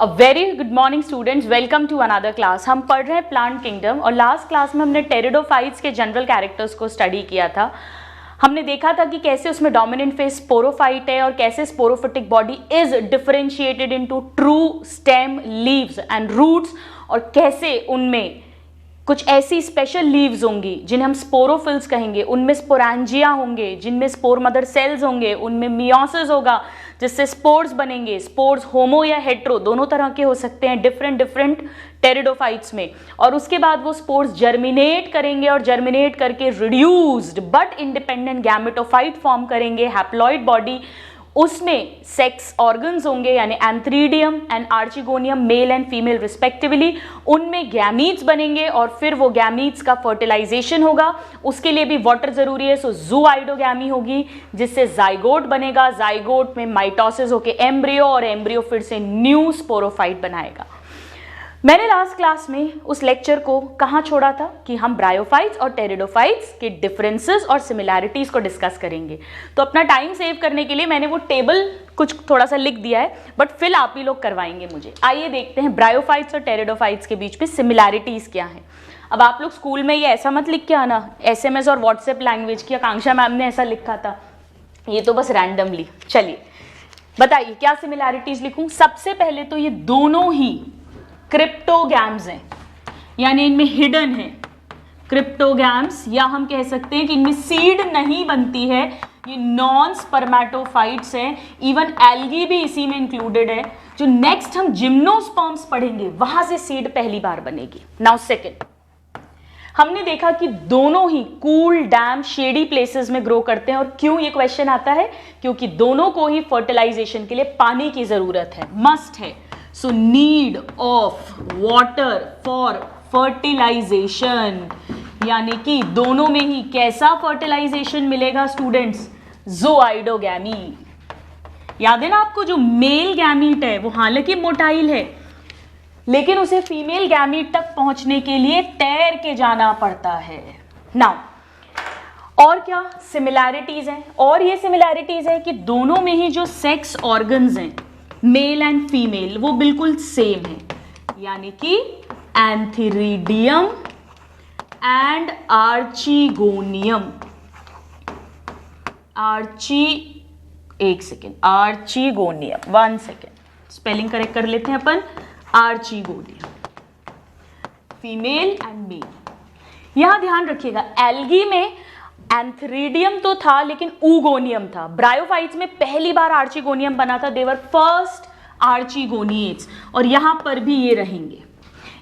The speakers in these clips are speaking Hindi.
A very good morning students, welcome to another class. हम पढ़ रहे हैं प्लांट किंगडम और लास्ट क्लास में हमने टेरिडोफाइट्स के जनरल कैरेक्टर्स को स्टडी किया था। हमने देखा था कि कैसे उसमें डोमिनेंट फेज स्पोरोफाइट है और कैसे sporophytic body is differentiated into true stem, leaves and roots, और कैसे उनमें कुछ ऐसी स्पेशल लीव्स होंगी जिन्हें हम स्पोरोफिल्स कहेंगे, उनमें स्पोरेंजिया होंगे जिनमें स्पोर मदर सेल्स होंगे, उनमें मियोसिस होगा जिससे स्पोर्स बनेंगे। स्पोर्स होमो या हेट्रो दोनों तरह के हो सकते हैं डिफरेंट टेरिडोफाइट्स में, और उसके बाद वो स्पोर्स जर्मिनेट करेंगे और जर्मिनेट करके reduced but independent gametophyte form करेंगे, हैप्लॉइड बॉडी। उसमें सेक्स ऑर्गन्स होंगे यानी antheridium and archegonium, mail and female respectively. उनमें गैमीट्स बनेंगे और फिर वो गैमीट्स का फर्टिलाइजेशन होगा। उसके लिए भी वाटर जरूरी है, सो जूआइडोगैमी होगी जिससे जाइगोट बनेगा। जाइगोट में माइटोसिस होके एम्ब्रियो, और एम्ब्रियो फिर से न्यू स्पोरोफाइट बनाएगा। मैंने लास्ट क्लास में उस लेक्चर को कहाँ छोड़ा था कि हम ब्रायोफाइट्स और टेरिडोफाइट्स के डिफरेंसेस और सिमिलैरिटीज को डिस्कस करेंगे। तो अपना टाइम सेव करने के लिए मैंने वो टेबल कुछ थोड़ा सा लिख दिया है, बट फिल आप ही लोग करवाएंगे मुझे। आइए देखते हैं ब्रायोफाइट्स और टेरिडोफाइट्स के बीच में सिमिलैरिटीज क्या हैं। अब आप लोग स्कूल में ये ऐसा मत लिख के आना SMS और व्हाट्सएप लैंग्वेज की, आकांक्षा मैम ने ऐसा लिखा था, ये तो बस रैंडमली। चलिए बताइए क्या सिमिलैरिटीज लिखूं। सबसे पहले तो ये दोनों ही क्रिप्टोगैम्स हैं, यानी इनमें हिडन है क्रिप्टोगैम्स, या हम कह सकते हैं कि इनमें सीड नहीं बनती है। ये नॉन स्पर्मेटोफाइट्स हैं। इवन एल्गी भी इसी में इंक्लूडेड है। जो नेक्स्ट हम जिम्नोस्पर्म्स पढ़ेंगे वहां से सीड पहली बार बनेगी। नाउ सेकंड, हमने देखा कि दोनों ही कूल, डैम, शेडी प्लेसेस में ग्रो करते हैं। और क्यों ये क्वेश्चन आता है? क्योंकि दोनों को ही फर्टिलाइजेशन के लिए पानी की जरूरत है, मस्ट है। So need of water for fertilization, यानी कि दोनों में ही कैसा फर्टिलाइजेशन मिलेगा स्टूडेंट्स? ज़ोआइडोगैमी। याद है ना आपको, जो मेल गैमीट है वो हालांकि मोटाइल है लेकिन उसे फीमेल गैमीट तक पहुंचने के लिए तैर के जाना पड़ता है। नाउ और क्या सिमिलैरिटीज हैं? और ये सिमिलैरिटीज है कि दोनों में ही जो सेक्स ऑर्गन्स हैं, मेल एंड फीमेल, वो बिल्कुल सेम है, यानी कि antheridium and archegonium. Archegonium, 1 second, spelling correct कर लेते हैं अपन। Archegonium, female and male. यहां ध्यान रखिएगा, एल्गी में एंथ्रीडियम तो था लेकिन ऊगोनियम था। ब्रायोफाइट्स में पहली बार आर्चिगोनियम बना था, देवर फर्स्ट आर्चिगोनिएट्स, और यहां पर भी ये रहेंगे।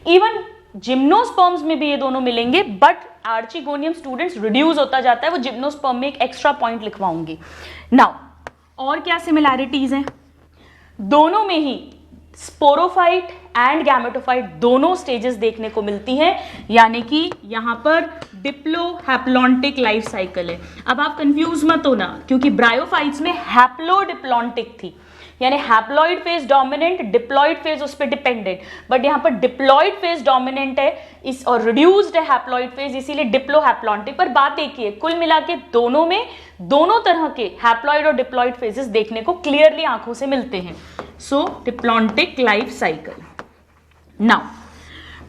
इवन जिम्नोस्पर्म्स में भी ये दोनों मिलेंगे, बट आर्चिगोनियम स्टूडेंट्स रिड्यूस होता जाता है। वो जिम्नोस्पर्म में एक एक्स्ट्रा पॉइंट लिखवाऊंगी। नाउ और क्या सिमिलैरिटीज हैं? दोनों में ही स्पोरोफाइट एंड गैमेटोफाइट दोनों स्टेजेस देखने को मिलती हैं, यानी कि यहां पर डिप्लो हैप्लॉन्टिक लाइफ साइकिल है। अब आप कंफ्यूज मत होना, क्योंकि ब्रायोफाइट्स में हैप्लोडिप्लॉन्टिक थी, यानी haploid phase dominant, diploid phase उस पर डिपेंडेंट, बट यहां पर डिप्लॉइड फेज डोमिनेंट है इस और रिड्यूस्ड है हैप्लॉइड फेज, इसीलिए डिप्लो हैप्लॉन्टिक। पर बात एक ही है, कुल मिला के दोनों में दोनों तरह के हैप्लॉइड और डिप्लॉइड फेजेस देखने को क्लियरली आंखों से मिलते हैं। सो डिप्लॉन्टिक लाइफ साइकिल। नाउ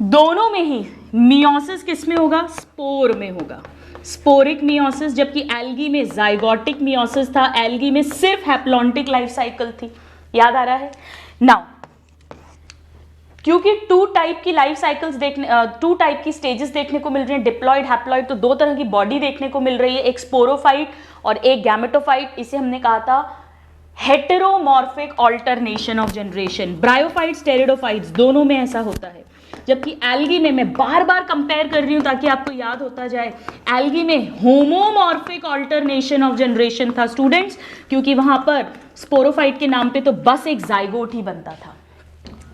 दोनों में ही मियोसिस किस में होगा? स्पोर में होगा, स्पोरिक मियोसिस, जबकि एल्गी में जाइगोटिक मियोसिस था। एल्गी में सिर्फ हैप्लॉन्टिक लाइफ साइकिल थी। याद आ रहा है? नाउ क्योंकि टू टाइप की लाइफ साइकिल्स देखने, टू टाइप की स्टेजेस देखने को मिल रही हैं, डिप्लॉइड हैप्लॉइड, तो दो तरह की बॉडी देखने को मिल रही है, एक स्पोरोफाइट और एक गैमेटोफाइट। इसे हमने कहा था heteromorphic alternation of generation. Bryophytes, pteridophytes दोनों में ऐसा होता है, जबकि एल्गी में, मैं बार बार कंपेयर कर रही हूं ताकि आपको याद होता जाए, एल्गी में होमोमॉर्फिक ऑल्टरनेशन ऑफ जनरेशन था स्टूडेंट्स, क्योंकि वहां पर स्पोरोफाइट के नाम पे तो बस एक जाइगोट ही बनता था।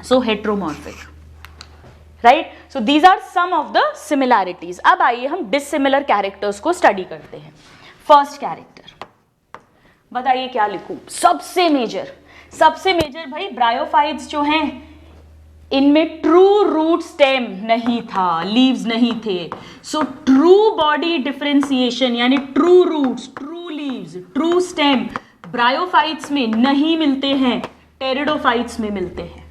So heteromorphic, right? So these are some of the similarities. अब आइए हम डिससिमिलर कैरेक्टर्स को स्टडी करते हैं। फर्स्ट कैरेक्टर बताइए क्या लिखूं? सबसे मेजर भाई ब्रायोफाइट्स जो हैं इनमें ट्रू रूट स्टेम नहीं था, लीव्स नहीं थे। सो ट्रू बॉडी डिफरेंशिएशन यानी true roots, true leaves, true stem bryophytes में नहीं मिलते हैं, टेरिडोफाइट्स में मिलते हैं।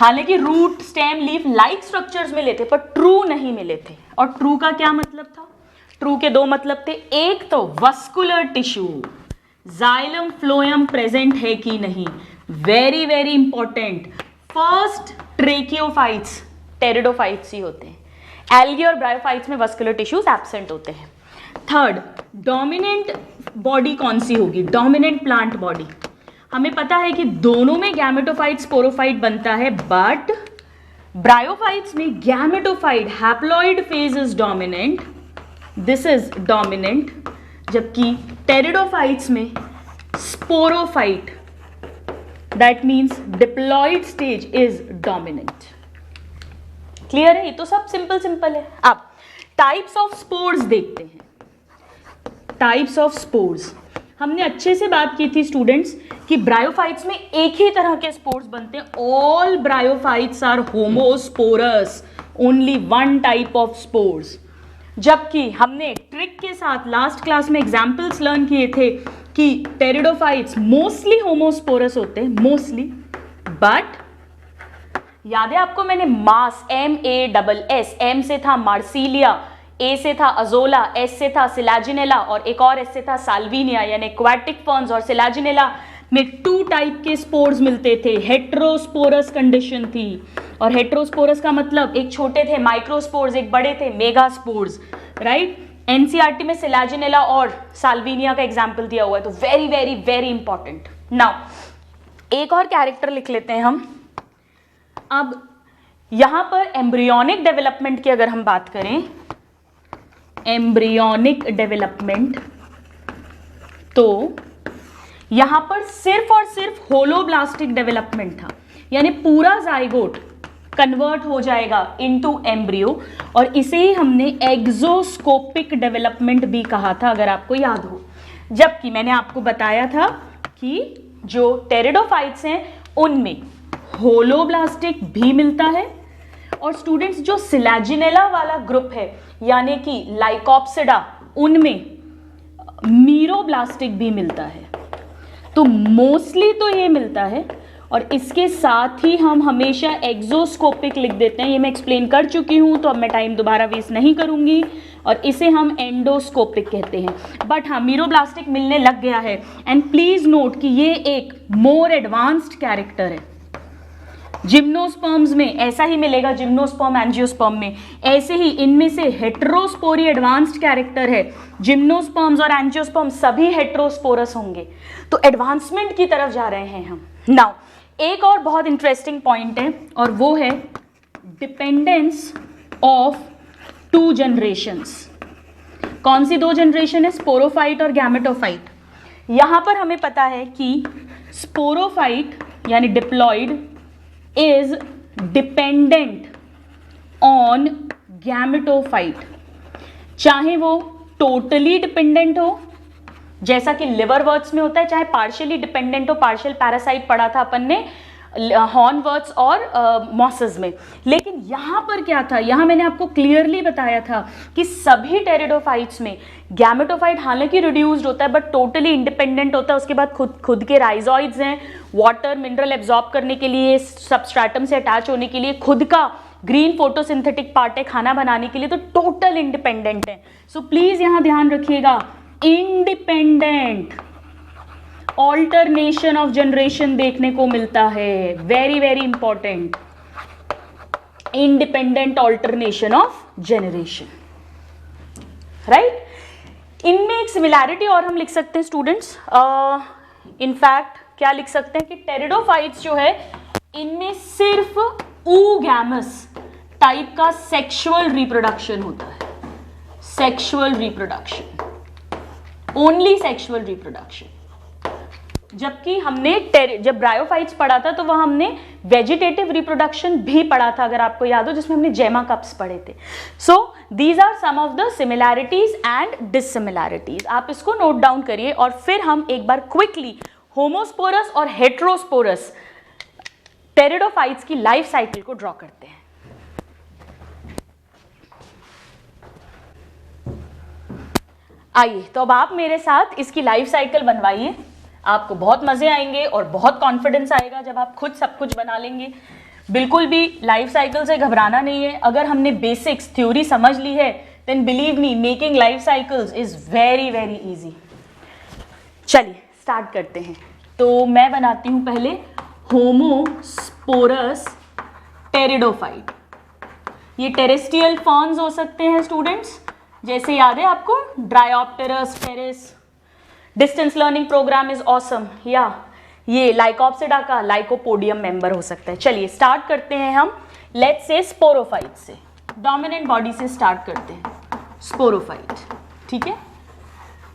हालांकि root, stem, leaf like structures मिले थे पर ट्रू नहीं मिले थे। और ट्रू का क्या मतलब था? ट्रू के दो मतलब थे, एक तो vascular tissue, xylem phloem present है कि नहीं, very very important. First tracheophytes pteridophytes ही होते हैं, एल्गी और ब्रायोफाइट्स में वस्कुलर टिश्यूज एब्सेंट होते हैं। थर्ड, डोमिनेंट बॉडी कौन सी होगी? Dominant plant body. हमें पता है कि दोनों में गैमेटोफाइट स्पोरोफाइट बनता है, बट ब्रायोफाइट्स में gametophyte haploid phase is dominant, this is dominant, जबकि टेरिडोफाइट्स में sporophyte, that means diploid stage is dominant. Clear है? ये तो सब सिंपल सिंपल है। अब टाइप्स ऑफ स्पोर्स देखते हैं। टाइप्स ऑफ स्पोर्स, हमने अच्छे से बात की थी स्टूडेंट्स कि ब्रायोफाइट्स में एक ही तरह के स्पोर्स बनते हैं, all bryophytes are homosporous, only one type of spores. जबकि हमने ट्रिक के साथ लास्ट क्लास में एग्जाम्पल्स लर्न किए थे कि टेरिडोफाइट्स मोस्टली होमोस्पोरस होते हैं, मोस्टली, बट याद है आपको मैंने मास, MASS, M से था मार्सिलिया, A से था अजोला, S से था सिलाजिनेला और एक और S से था साल्विनिया, यानी एक्वाटिक फर्न्स और सिलाजिनेला में 2 टाइप के स्पोर्स मिलते थे। हेट्रोस्पोरस कंडीशन थी, और हेट्रोस्पोरस का मतलब एक छोटे थे माइक्रोस्पोर्स, एक बड़े थे मेगास्पोर्स, राइट। एनसीईआरटी में सिलाजिनेला और साल्विनिया का एग्जाम्पल दिया हुआ है, तो very very very important. Now एक और कैरेक्टर लिख लेते हैं हम। अब यहां पर एम्ब्रियोनिक डेवलपमेंट की अगर हम बात करें, एम्ब्रियोनिक डेवलपमेंट, तो यहां पर सिर्फ और सिर्फ होलोब्लास्टिक डेवलपमेंट था, यानी पूरा जाइगोट कन्वर्ट हो जाएगा इनटू एम्ब्रियो, और इसे ही हमने एक्सोस्कोपिक डेवलपमेंट भी कहा था, अगर आपको याद हो। जबकि मैंने आपको बताया था कि जो टेरिडोफाइट्स हैं उनमें होलोब्लास्टिक भी मिलता है, और स्टूडेंट्स जो सिलाजिनेला वाला ग्रुप है यानी कि लाइकोप्सिडा, उनमें मीरोब्लास्टिक भी मिलता है। तो मोस्टली तो ये मिलता है, और इसके साथ ही हम हमेशा एक्सोस्कोपिक लिख देते हैं। ये मैं एक्सप्लेन कर चुकी हूँ, तो अब मैं टाइम दोबारा वेस्ट नहीं करूँगी, और इसे हम एंडोस्कोपिक कहते हैं। बट हाँ, मीरोब्लास्टिक मिलने लग गया है, एंड प्लीज नोट कि ये एक मोर एडवांस्ड कैरेक्टर है। जिम्नोस्पर्म्स में ऐसा ही मिलेगा, जिम्नोस्पर्म एंजियोस्पर्म में, ऐसे ही इनमें से हेट्रोस्पोरी एडवांस्ड कैरेक्टर है। जिम्नोस्पर्म्स और एंजियोस्पर्म सभी हेट्रोस्पोरस होंगे, तो एडवांसमेंट की तरफ जा रहे हैं हम। नाउ एक और बहुत इंटरेस्टिंग पॉइंट है, और वो है डिपेंडेंस ऑफ 2 जनरेशंस। कौन सी 2 जनरेशन है? स्पोरोफाइट और गैमेटोफाइट। यहां पर हमें पता है कि स्पोरोफाइट यानी diploid is dependent on gametophyte, चाहे वो टोटली डिपेंडेंट हो जैसा कि लिवरवर्ट्स में होता है, चाहे पार्शियली डिपेंडेंट हो, पार्शियल पैरासाइट पढ़ा था अपन ने हॉर्नवर्ट्स और मॉसेस में। लेकिन यहाँ पर क्या था, यहाँ मैंने आपको क्लियरली बताया था कि सभी टेरिडोफाइट्स में गैमेटोफाइट हालांकि रिड्यूस्ड होता है बट टोटली इंडिपेंडेंट होता है। उसके बाद खुद के राइजॉइड्स हैं, वाटर मिनरल एब्जॉर्ब करने के लिए, सबस्ट्रेटम से अटैच होने के लिए, खुद का ग्रीन फोटोसिंथेटिक पार्ट है खाना बनाने के लिए, तो टोटल इंडिपेंडेंट है। सो प्लीज यहाँ ध्यान रखिएगा, इंडिपेंडेंट ऑल्टरनेशन ऑफ जनरेशन देखने को मिलता है, very very important, independent alternation of generation, right. इनमें एक सिमिलैरिटी और हम लिख सकते हैं स्टूडेंट्स, इनफैक्ट क्या लिख सकते हैं कि टेरिडोफाइट्स जो है इनमें सिर्फ oogamous टाइप का सेक्सुअल रिप्रोडक्शन होता है, sexual reproduction, only sexual reproduction. जबकि हमने जब ब्रायोफाइट्स पढ़ा था तो वह हमने वेजिटेटिव रिप्रोडक्शन भी पढ़ा था, अगर आपको याद हो, जिसमें हमने जेमा कप्स पढ़े थे। So these are some of the similarities and dissimilarities. आप इसको नोट डाउन करिए और फिर हम एक बार क्विकली होमोस्पोरस और हेट्रोस्पोरस टेरिडोफाइट्स की लाइफ साइकिल को ड्रॉ करते हैं। आइए, तो अब आप मेरे साथ इसकी लाइफ साइकिल बनवाइए, आपको बहुत मजे आएंगे और बहुत कॉन्फिडेंस आएगा जब आप खुद सब कुछ बना लेंगे। बिल्कुल भी लाइफ साइकिल से घबराना नहीं है। अगर हमने बेसिक्स थ्योरी समझ ली है then believe me making life cycles is very very easy. चलिए स्टार्ट करते हैं। तो मैं बनाती हूं पहले होमोस्पोरस टेरिडोफाइट। ये टेरेस्ट्रियल फॉर्म्स हो सकते हैं स्टूडेंट्स, जैसे याद है आपको Dryopteris Pteris, distance learning programme is awesome, या ये लाइकोप्सिडा का लाइकोपोडियम मेंबर हो सकता है। चलिए स्टार्ट करते हैं हम, लेट्स से स्पोरोफाइट से, डोमिनेंट बॉडी से स्टार्ट करते हैं। स्पोरोफाइट, ठीक है,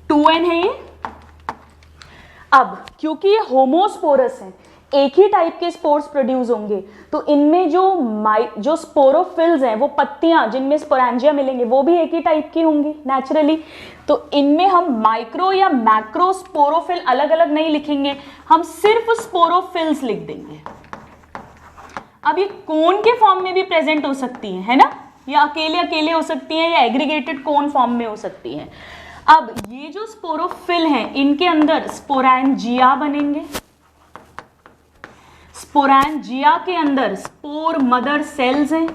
2n है ये। अब क्योंकि ये होमोस्पोरस हैं, एक ही टाइप के स्पोर्स प्रोड्यूस होंगे, तो इनमें जो स्पोरोफिल्स हैं, वो पत्तियां जिनमें स्पोरेंजिया मिलेंगे, वो भी एक ही टाइप की होंगी नेचुरली। तो इनमें हम माइक्रो या मैक्रो स्पोरोफिल अलग अलग नहीं लिखेंगे, हम सिर्फ स्पोरोफिल्स लिख देंगे। अब ये कोन के फॉर्म में भी प्रेजेंट हो सकती है ना, या अकेले अकेले हो सकती हैं, या एग्रीगेटेड कोन फॉर्म में हो सकती हैं। अब ये जो स्पोरोफिल हैं, इनके अंदर स्पोरेंजिया बनेंगे। स्पोरेंजिया के अंदर स्पोर मदर सेल्स हैं,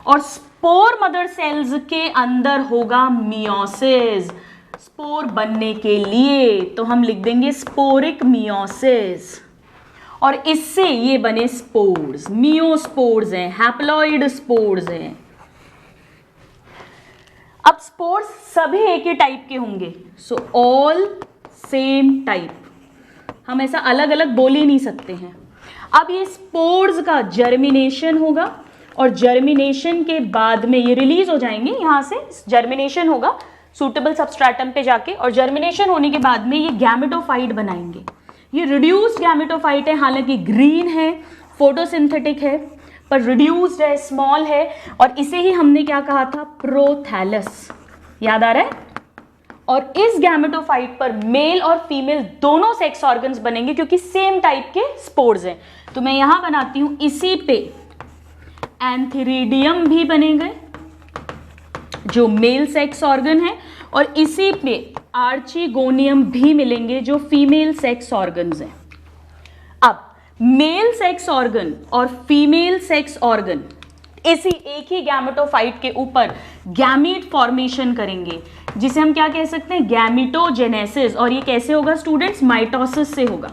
और स्पोर मदर सेल्स के अंदर होगा मियोसिस। स्पोर बनने के लिए तो हम लिख देंगे स्पोरिक मियोसिस, और इससे ये बने स्पोर्स, मियोस्पोर्स हैं, हैप्लॉइड स्पोर्स हैं। अब स्पोर्स सभी एक ही टाइप के होंगे, सो ऑल सेम टाइप, हम ऐसा अलग अलग बोल ही नहीं सकते हैं। अब ये स्पोर्स का जर्मिनेशन होगा, और जर्मिनेशन के बाद में ये रिलीज हो जाएंगे यहाँ से, जर्मिनेशन होगा सूटेबल सबस्ट्रेटम पे जाके, और जर्मिनेशन होने के बाद में ये गैमेटोफाइट बनाएंगे। ये रिड्यूस्ड गैमेटोफाइट है, हालांकि ग्रीन है, फोटोसिंथेटिक है, पर रिड्यूस्ड है, स्मॉल है, और इसे ही हमने क्या कहा था, प्रोथैलस, याद आ रहा है। और इस गैमेटोफाइट पर मेल और फीमेल दोनों सेक्स ऑर्गन्स बनेंगे, क्योंकि सेम टाइप के स्पोर्स हैं। तो मैं यहां बनाती हूं, इसी पे एंथीरिडियम भी बनेंगे जो मेल सेक्स ऑर्गन है, और इसी पे आर्चिगोनियम भी मिलेंगे जो फीमेल सेक्स ऑर्गन्स हैं। अब मेल सेक्स ऑर्गन और फीमेल सेक्स ऑर्गन इसी एक ही गैमेटोफाइट के ऊपर गैमीट फॉर्मेशन करेंगे, जिसे हम क्या कह सकते हैं, गैमीटोजेनेसिस। और ये कैसे होगा स्टूडेंट्स, माइटोसिस से होगा।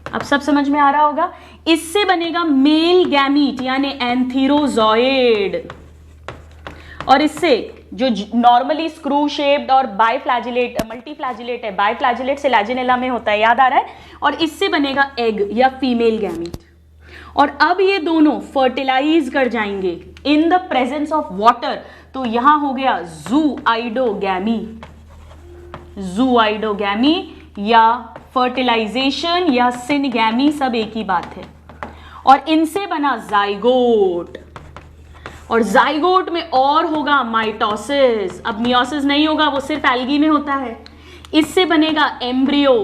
अब सब समझ में आ रहा होगा। इससे बनेगा मेल गैमीट यानी एंथीरोजॉइड, और इससे जो नॉर्मली स्क्रू शेप्ड और बाइफ्लैजिलेट मल्टीफ्लैजिलेट है, बाइफ्लैजिलेट सिलाजिनेला में होता है, याद आ रहा है, और इससे बनेगा एग या फीमेल गैमीट। और अब ये दोनों फर्टिलाइज कर जाएंगे in the presence of water, तो यहां हो गया ज़ूआइडोगैमी, ज़ूआइडोगैमी या फर्टिलाइजेशन या सिनगैमी, सब एक ही बात है। और इनसे बना जाइगोट, और जाइगोट में और होगा माइटोसिस। अब मियोसिस नहीं होगा, वो सिर्फ एल्गी में होता है। इससे बनेगा एम्ब्रियो,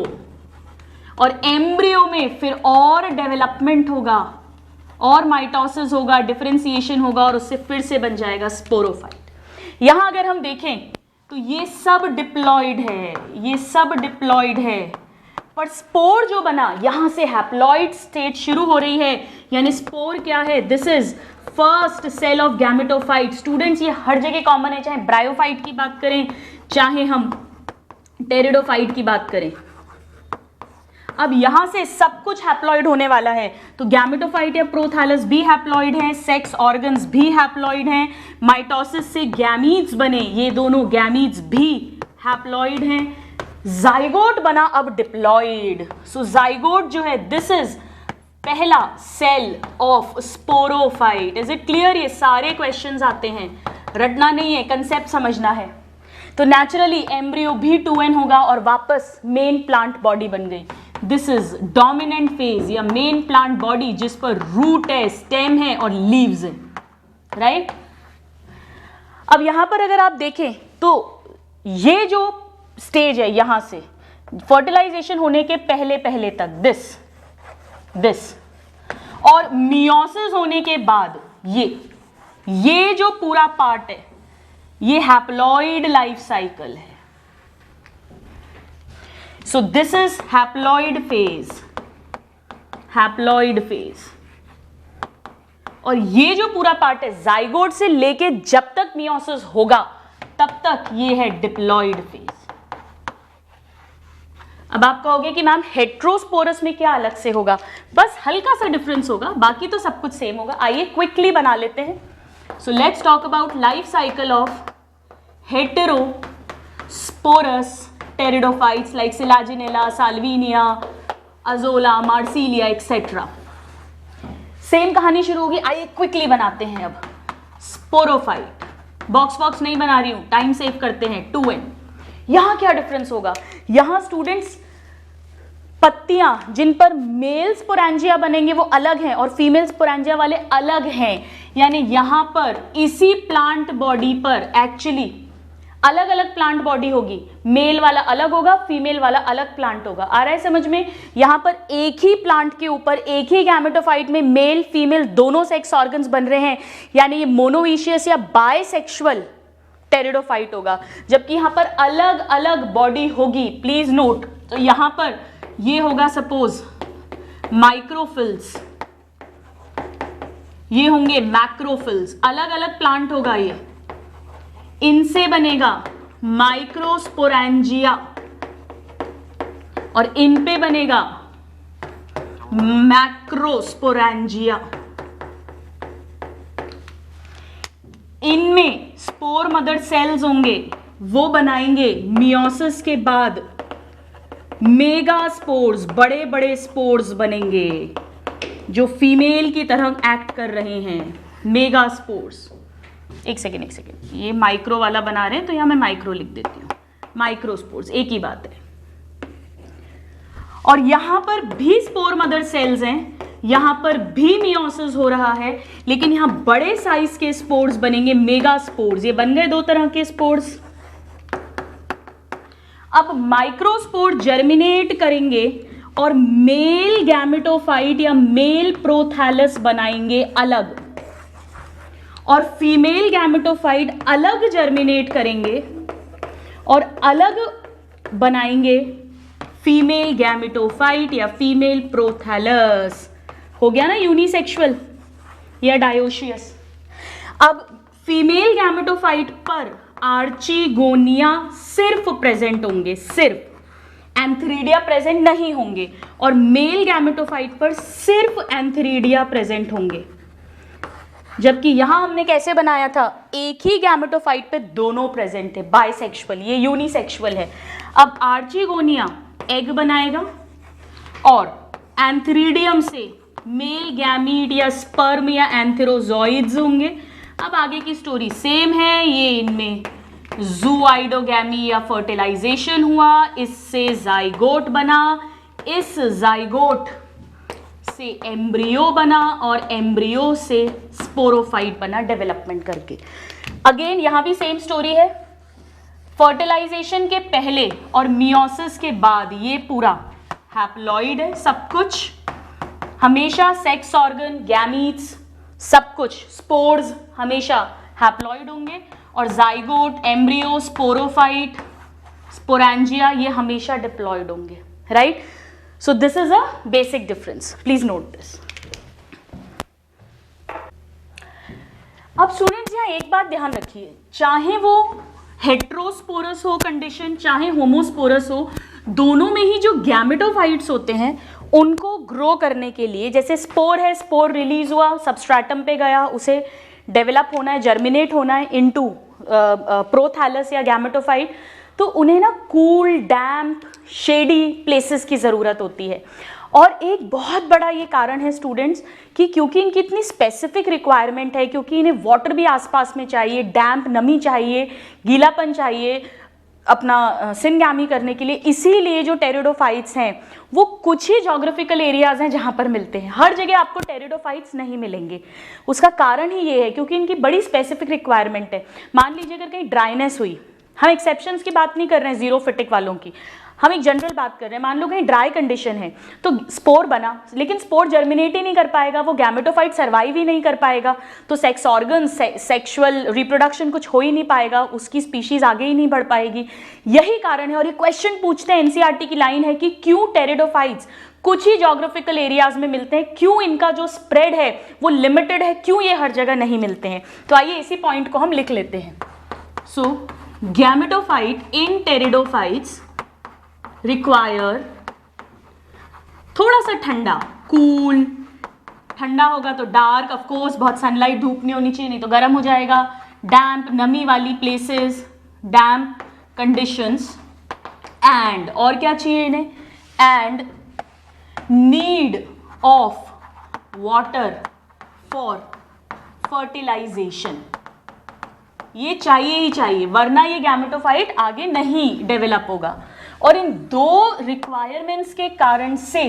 और एम्ब्रियो में फिर और डेवलपमेंट होगा, और माइटोसिस होगा, डिफरेंशिएशन होगा, और उससे फिर से बन जाएगा स्पोरोफाइट। यहां अगर हम देखें तो ये सब डिप्लॉइड है, ये सब डिप्लॉइड है, पर स्पोर जो बना यहां से हैप्लॉइड स्टेज शुरू हो रही है, यानी स्पोर क्या है, this is first cell of gametophyte. Students ये हर जगह कॉमन है, चाहे ब्रायोफाइट की बात करें, चाहे हम टेरिडोफाइट की बात करें। अब यहां से सब कुछ हैप्लॉइड होने वाला है, तो गैमेटोफाइट या प्रोथैलस भी हैप्लॉइड है, सेक्स ऑर्गन्स भी हैप्लॉइड हैं, माइटोसिस से गैमीट्स बने, ये दोनों गैमीट्स भी हैप्लॉइड हैं। जाइगोट बना अब डिप्लॉइड। सो जाइगोट जो है दिस इज पहला cell of sporophyte. Is it clear? ये सारे क्वेश्चंस आते हैं, रटना नहीं है, कंसेप्ट समझना है। तो नेचुरली एम्ब्रियो भी 2n होगा और वापस मेन प्लांट बॉडी बन गई। दिस इज डोमिनेंट फेज या मेन प्लांट बॉडी, जिस पर रूट है, स्टेम है और लीव्स है, राइट? अब यहां पर अगर आप देखें तो ये जो स्टेज है यहां से फर्टिलाइजेशन होने के पहले पहले तक दिस और मियोसिस होने के बाद ये जो पूरा पार्ट है ये हैप्लॉइड लाइफ साइकिल है। सो this is haploid phase, haploid phase. और ये जो पूरा पार्ट है जाइगोट से लेके जब तक मियोसिस होगा तब तक ये है डिप्लॉइड फेज। अब आप कहोगे कि मैम हेट्रोस्पोरस में क्या अलग से होगा? बस हल्का सा डिफरेंस होगा, बाकी तो सब कुछ सेम होगा। आइए क्विकली बना लेते हैं। So let's talk about life cycle of heterosporous pteridophytes like Selaginella, Salvinia, azolla, Marsilea etcetera. Same कहानी शुरू होगी। आइए क्विकली बनाते हैं। अब स्पोरोफाइट, बॉक्स नहीं बना रही हूं, टाइम सेव करते हैं। 2n। यहां क्या डिफरेंस होगा? यहां स्टूडेंट्स पत्तियां जिन पर मेल स्पोरेंजिया बनेंगे वो अलग हैं और फीमेल स्पोरेंजिया वाले अलग हैं। यानी यहां पर इसी प्लांट बॉडी पर एक्चुअली अलग अलग प्लांट बॉडी होगी। मेल वाला अलग होगा, फीमेल वाला अलग प्लांट होगा। आ रहा है समझ में? यहां पर एक ही प्लांट के ऊपर एक ही गैमेटोफाइट में मेल फीमेल दोनों सेक्स ऑर्गन्स बन रहे हैं। यानी ये मोनोइशियस या बायसेक्सुअल टेरिडोफाइट होगा, जबकि यहां पर अलग अलग बॉडी होगी। Please note. तो यहां पर ये होगा सपोज माइक्रोफिल्स, ये होंगे मैक्रोफिल्स, अलग अलग प्लांट होगा। ये इनसे बनेगा माइक्रोस्पोरेंजिया और इन पे बनेगा मैक्रोस्पोरेंजिया। इनमें स्पोर मदर सेल्स होंगे, वो बनाएंगे मियोसिस के बाद मेगा स्पोर्स, बड़े बड़े स्पोर्स बनेंगे जो फीमेल की तरह एक्ट कर रहे हैं। Mega spores. एक सेकेंड, ये माइक्रो वाला बना रहे हैं तो यहां मैं माइक्रो लिख देती हूं। माइक्रोस्पोर्स एक ही बात है। और यहां पर भी स्पोर मदर सेल्स हैं, यहां पर भी मियोसिस हो रहा है, लेकिन यहां बड़े साइज के स्पोर्स बनेंगे, मेगा स्पोर्स। ये बन गए दो तरह के स्पोर्स। अब माइक्रोस्पोर जर्मिनेट करेंगे और मेल गैमेटोफाइट या मेल प्रोथैलस बनाएंगे अलग, और फीमेल गैमेटोफाइट अलग जर्मिनेट करेंगे और अलग बनाएंगे फीमेल गैमेटोफाइट या फीमेल प्रोथैलस। हो गया ना यूनिसेक्सुअल या डायोशियस। अब फीमेल गैमेटोफाइट पर आर्चिगोनिया सिर्फ प्रेजेंट होंगे, सिर्फ एंथरीडिया प्रेजेंट नहीं होंगे, और मेल गैमेटोफाइट पर सिर्फ एंथरीडिया प्रेजेंट होंगे। जबकि यहां हमने कैसे बनाया था? एक ही गैमेटोफाइट पे दोनों प्रेजेंट थे, बाइसेक्सुअल। ये यूनिसेक्सुअल है। अब आर्चिगोनिया एग बनाएगा और एंथरीडियम से मेल गैमीट या स्पर्म या एंथेरोजॉइड्स होंगे। अब आगे की स्टोरी सेम है। ये इनमें जूआइडोगैमी या फर्टिलाइजेशन हुआ, इससे जाइगोट बना, इस जाइगोट से एम्ब्रियो बना और एम्ब्रियो से स्पोरोफाइट बना डेवलपमेंट करके। अगेन यहां भी सेम स्टोरी है। फर्टिलाइजेशन के पहले और मियोसिस के बाद ये पूरा हैप्लॉइड है, सब कुछ हमेशा सेक्स ऑर्गन, गैमीट्स, सब कुछ स्पोर्स हमेशा हैप्लॉइड होंगे, और जाइगोट, एम्ब्रियो, स्पोरोफाइट, स्पोरेंजिया ये हमेशा डिप्लॉइड होंगे। Right? So this is a basic difference, please note this. अब स्टूडेंट्स यहां एक बात ध्यान रखिए, चाहे वो हेट्रोस्पोरस हो कंडीशन, चाहे होमोस्पोरस हो, दोनों में ही जो गैमेटोफाइट्स होते हैं उनको ग्रो करने के लिए, जैसे स्पोर है, स्पोर रिलीज हुआ, सबस्ट्रेटम पे गया, उसे डेवलप होना है, जर्मिनेट होना है इनटू प्रोथैलस या गैमेटोफाइट, तो उन्हें ना कूल, डैम्प, शेडी प्लेसेस की ज़रूरत होती है। और एक बहुत बड़ा ये कारण है स्टूडेंट्स कि क्योंकि इनकी इतनी स्पेसिफिक रिक्वायरमेंट है, क्योंकि इन्हें वाटर भी आसपास में चाहिए, डैम्प नमी चाहिए, गीलापन चाहिए अपना सिनगैमी करने के लिए, इसीलिए जो टेरिडोफाइट्स हैं वो कुछ ही जोग्राफिकल एरियाज हैं जहाँ पर मिलते हैं। हर जगह आपको टेरिडोफाइट्स नहीं मिलेंगे। उसका कारण ही ये है क्योंकि इनकी बड़ी स्पेसिफिक रिक्वायरमेंट है। मान लीजिए अगर कहीं ड्राइनेस हुई, हम एक्सेप्शंस की बात नहीं कर रहे हैं जीरोफिटिक वालों की, हम एक जनरल बात कर रहे हैं, मान लो कहीं ड्राई कंडीशन है तो स्पोर बना, लेकिन स्पोर जर्मिनेट ही नहीं कर पाएगा, वो गैमेटोफाइट सर्वाइव ही नहीं कर पाएगा, तो सेक्स ऑर्गन, सेक्सुअल रिप्रोडक्शन कुछ हो ही नहीं पाएगा, उसकी स्पीशीज आगे ही नहीं बढ़ पाएगी। यही कारण है, और ये क्वेश्चन पूछते हैं, एनसीईआरटी की लाइन है कि क्यों टेरिडोफाइट्स कुछ ही ज्योग्राफिकल एरियाज में मिलते हैं, क्यों इनका जो स्प्रेड है वो लिमिटेड है, क्यों ये हर जगह नहीं मिलते हैं। तो आइए इसी पॉइंट को हम लिख लेते हैं। सो गैमेटोफाइट इन टेरिडोफाइट्स रिक्वायर थोड़ा सा ठंडा, कूल, ठंडा होगा तो डार्क, ऑफ कोर्स बहुत सनलाइट, धूप नहीं होनी चाहिए नहीं तो गर्म हो जाएगा, डैम्प, नमी वाली प्लेसेस, डैम्प कंडीशंस, एंड और क्या चाहिए इन्हें, and need of water for fertilization. ये चाहिए ही चाहिए, वरना ये गैमेटोफाइट आगे नहीं डेवलप होगा। और इन दो रिक्वायरमेंट्स के कारण से,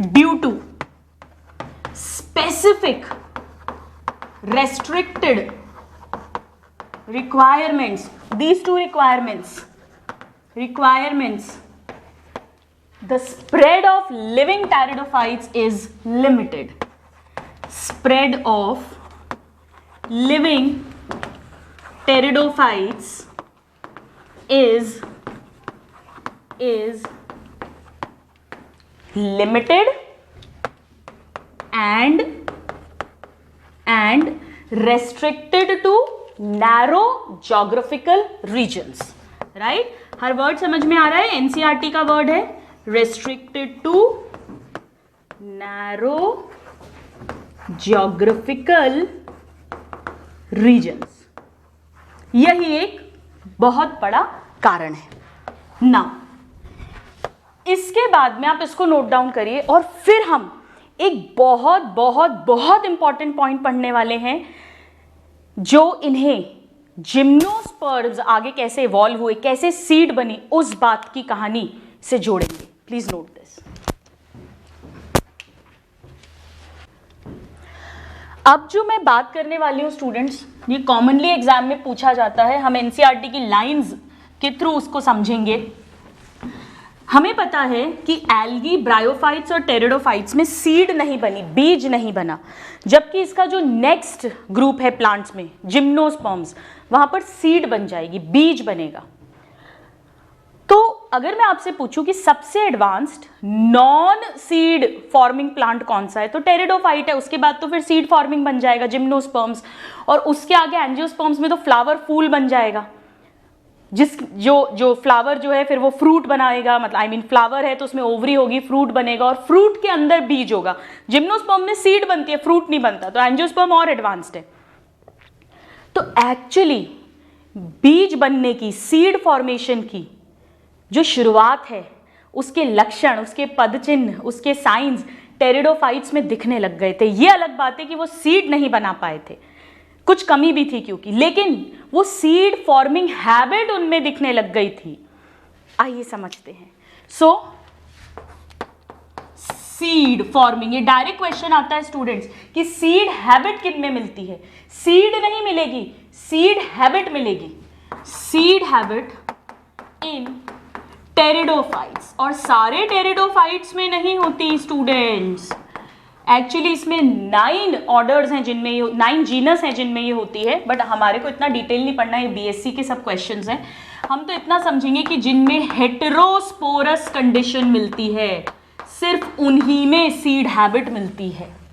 due to specific restricted requirements, these two requirements, the spread of living pteridophytes is limited. Spread of living pteridophytes is limited and restricted to narrow geographical regions. Right? Her word समझ में आ रहा है? एनसीईआरटी का वर्ड है restricted to narrow geographical regions. यही एक बहुत बड़ा कारण है ना। इसके बाद में आप इसको नोट डाउन करिए और फिर हम एक बहुत बहुत बहुत इंपॉर्टेंट पॉइंट पढ़ने वाले हैं, जो इन्हें जिम्नोस्पर्म्स आगे कैसे इवॉल्व हुए, कैसे सीड बनी, उस बात की कहानी से जोड़ेंगे। Please note this. अब जो मैं बात करने वाली हूं स्टूडेंट्स, ये कॉमनली एग्जाम में पूछा जाता है, हम एनसीईआरटी की लाइंस के थ्रू उसको समझेंगे। हमें पता है कि एल्गी, ब्रायोफाइट्स और टेरिडोफाइट्स में सीड नहीं बनी, बीज नहीं बना, जबकि इसका जो नेक्स्ट ग्रुप है प्लांट्स में, जिम्नोस्पर्म्स, वहां पर सीड बन जाएगी, बीज बनेगा। तो अगर मैं आपसे पूछूं कि सबसे advanced non seed forming plant कौन सा है, तो टेरिडोफाइट है। उसके बाद तो फिर सीड फॉर्मिंग बन जाएगा जिम्नोस्पर्म्स, और उसके आगे एंजियोस्पर्म्स में तो फ्लावर फूल बन जाएगा, जो फ्लावर जो है फिर वो फ्रूट बनाएगा, मतलब फ्लावर है तो उसमें ओवरी होगी, फ्रूट बनेगा और फ्रूट के अंदर बीज होगा। जिम्नोस्पर्म में सीड बनती है, फ्रूट नहीं बनता, तो एंजियोस्पर्म और एडवांस्ड है। तो एक्चुअली बीज बनने की, सीड फॉर्मेशन की जो शुरुआत है, उसके लक्षण, उसके पदचिन्ह, उसके साइंस टेरिडोफाइट्स में दिखने लग गए थे। ये अलग बात है कि वो सीड नहीं बना पाए थे, कुछ कमी भी थी क्योंकि, लेकिन वो सीड फॉर्मिंग हैबिट उनमें दिखने लग गई थी। आइए समझते हैं। सीड फॉर्मिंग, ये डायरेक्ट क्वेश्चन आता है स्टूडेंट्स कि सीड हैबिट किन में मिलती है। सीड नहीं मिलेगी, सीड हैबिट मिलेगी। सीड हैबिट इन टेरिडोफाइट्स, और सारे टेरिडोफाइट्स में नहीं होती स्टूडेंट्स। एक्चुअली इसमें 9 ऑर्डर्स हैं जिनमें ये, 9 जीनस हैं जिनमें ये होती है, बट हमारे को इतना डिटेल नहीं पढ़ना, ये बीएससी के सब क्वेश्चंस हैं। हम तो इतना समझेंगे कि जिनमें हेटेरोस्पोरस कंडीशन मिलती है, सिर्फ उन्हीं में सीड हैबिट मिलती है।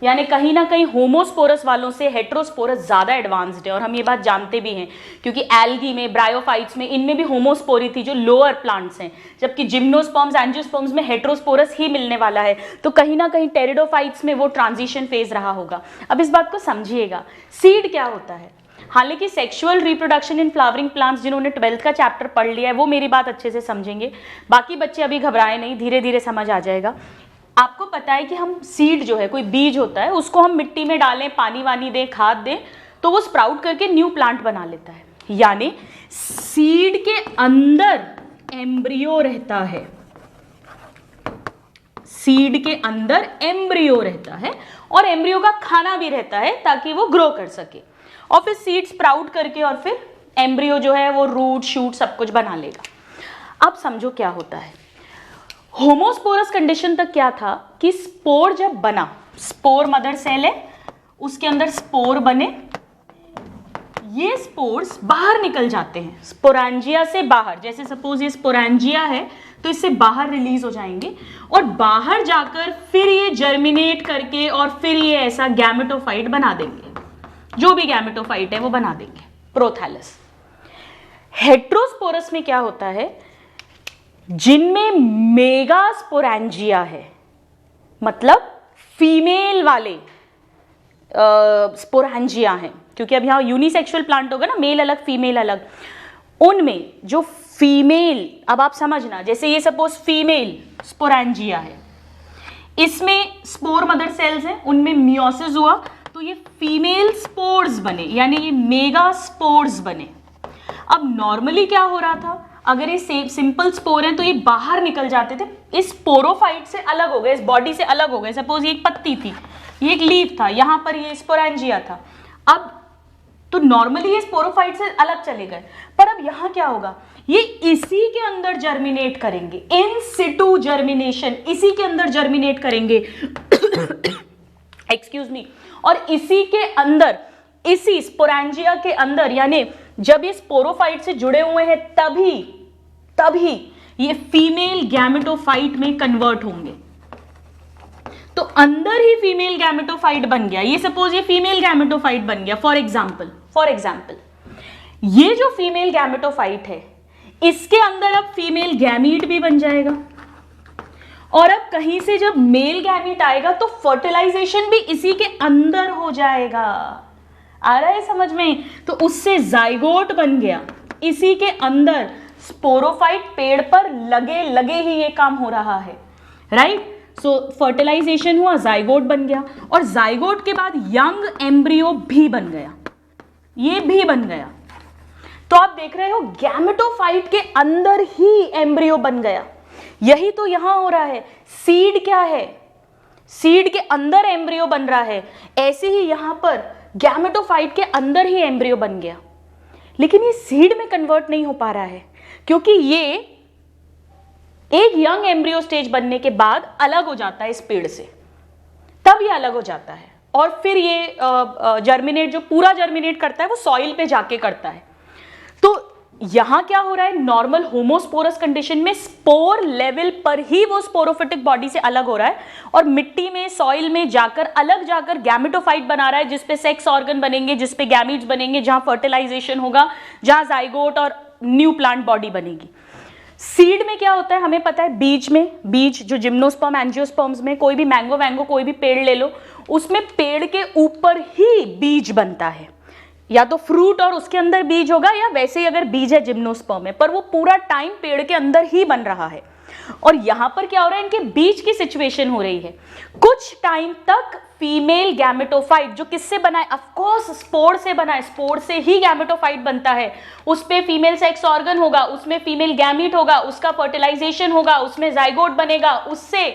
यानी कहीं ना कहीं होमोस्पोरस वालों से हेटेरोस्पोरस ज़्यादा एडवांस्ड है, और हम ये बात जानते भी हैं क्योंकि एल्गी में, ब्रायोफाइट्स में, इनमें भी होमोस्पोरी थी जो लोअर प्लांट्स हैं, जबकि जिम्नोस्पर्म्स, एंजियोस्पर्म्स में हेटेरोस्पोरस ही मिलने वाला है। तो कहीं ना कहीं टेरिडोफाइट्स में वो ट्रांजिशन फेज रहा होगा। अब इस बात को समझिएगा, सीड क्या होता है। हालांकि sexual reproduction in flowering plants, जिन्होंने 12th का चैप्टर पढ़ लिया है वो मेरी बात अच्छे से समझेंगे, बाकी बच्चे अभी घबराए नहीं, धीरे धीरे समझ आ जाएगा। आपको पता है कि हम सीड जो है, कोई बीज होता है, उसको हम मिट्टी में डालें, पानी वानी दें, खाद दें, तो वो स्प्राउट करके न्यू प्लांट बना लेता है। यानी सीड के अंदर एम्ब्रियो रहता है, सीड के अंदर एम्ब्रियो रहता है, और एम्ब्रियो का खाना भी रहता है ताकि वो ग्रो कर सके, और फिर सीड स्प्राउट करके और फिर एम्ब्रियो जो है वो रूट, शूट सब कुछ बना लेगा। अब समझो क्या होता है। होमोस्पोरस कंडीशन तक क्या था कि स्पोर जब बना, स्पोर मदर सेल है, उसके अंदर स्पोर बने, ये स्पोर्स बाहर निकल जाते हैं स्पोरेंजिया से बाहर। जैसे सपोज ये स्पोरेंजिया है तो इससे बाहर रिलीज हो जाएंगे और बाहर जाकर फिर ये जर्मिनेट करके और फिर ये ऐसा गैमेटोफाइट बना देंगे, जो भी गैमेटोफाइट है वो बना देंगे, प्रोथैलस। हेट्रोस्पोरस में क्या होता है, जिनमें मेगास्पोरेंजिया है, मतलब फीमेल वाले स्पोरेंजिया हैं, क्योंकि अब यहाँ यूनिसेक्सुअल प्लांट होगा ना, मेल अलग फीमेल अलग, उनमें जो फीमेल, अब आप समझना, जैसे ये सपोज फीमेल स्पोरेंजिया है, इसमें स्पोर मदर सेल्स हैं, उनमें मियोसिस हुआ तो ये फीमेल स्पोर्स बने, यानी ये मेगा स्पोर्स बने। अब नॉर्मली क्या हो रहा था, अगर ये सिंपल स्पोर हैं तो ये बाहर निकल जाते थे, इस स्पोरोफाइट से अलग हो गए, इस बॉडी से अलग हो गए। सपोज ये एक पत्ती थी, ये एक लीफ था, यहां पर ये स्पोरेंजिया था, अब तो नॉर्मली ये स्पोरोफाइट से अलग चले गए, पर अब यहां क्या होगा, ये इसी के अंदर जर्मिनेट करेंगे, इन सिटू जर्मिनेशन, इसी के अंदर जर्मिनेट करेंगे एक्सक्यूज मी, और इसी के अंदर, इसी स्पोरेंजिया के अंदर, यानी जब ये स्पोरोफाइट से जुड़े हुए हैं तभी ये फीमेल गैमेटोफाइट में कन्वर्ट होंगे। तो अंदर ही फीमेल गैमेटोफाइट बन गया, ये सपोज ये फीमेल गैमेटोफाइट बन गया फॉर एग्जाम्पल, ये जो फीमेल गैमेटोफाइट है इसके अंदर अब फीमेल गैमीट भी बन जाएगा, और अब कहीं से जब मेल गैमीट आएगा तो फर्टिलाइजेशन भी इसी के अंदर हो जाएगा। आ रहा है समझ में? तो उससे जाइगोट बन गया, इसी के अंदर स्पोरोफाइट पेड़ पर लगे ही ये काम हो रहा है, राइट। सो फर्टिलाइजेशन हुआ, जाइगोट बन गया, और जाइगोट के बाद यंग एम्ब्रियो भी बन गया, ये भी बन गया। तो आप देख रहे हो गैमेटोफाइट के अंदर ही एम्ब्रियो बन गया, यही तो यहां हो रहा है। सीड क्या है, सीड के अंदर एम्ब्रियो बन रहा है, ऐसे ही यहां पर गैमेटोफाइट के अंदर ही एम्ब्रियो बन गया, लेकिन ये सीड में कन्वर्ट नहीं हो पा रहा है, क्योंकि ये एक यंग एम्ब्रियो स्टेज बनने के बाद अलग हो जाता है इस पेड़ से, तब ये अलग हो जाता है, और फिर ये जर्मिनेट, जो पूरा जर्मिनेट करता है वो सॉइल पे जाके करता है। तो यहां क्या हो रहा है, नॉर्मल होमोस्पोरस कंडीशन में स्पोर लेवल पर ही वो स्पोरोफिटिक बॉडी से अलग हो रहा है, और मिट्टी में, सॉइल में जाकर अलग जाकर गैमेटोफाइट बना रहा है, जिसपे सेक्स ऑर्गन बनेंगे, जिसपे गैमीट्स बनेंगे, जहां फर्टिलाइजेशन होगा, जहां जाइगोट और न्यू प्लांट बॉडी बनेगी। सीड में क्या होता है हमें पता है, बीज जो जिम्नोस्पर्म, एंजियोस्पर्म्स में, कोई भी मैंगो कोई भी पेड़ ले लो, उसमें पेड़ के ऊपर ही बीज बनता है, या तो फ्रूट और उसके अंदर बीज होगा, या वैसे ही अगर बीज है जिम्नोस्पर्म में, पर वो पूरा टाइम पेड़ के अंदर ही बन रहा है। और यहां पर क्या हो रहा है, इनके बीच की सिचुएशन हो रही है, कुछ टाइम तक फीमेल गैमेटोफाइट, जो किससे बना है, ऑफकोर्स स्पोर से बना है, स्पोर से ही गैमेटोफाइट बनता है, उस पे फीमेल सेक्स ऑर्गन होगा, उसमें फीमेल गैमीट होगा, उसका फर्टिलाइजेशन होगा, उसमें जाइगोट बनेगा, उससे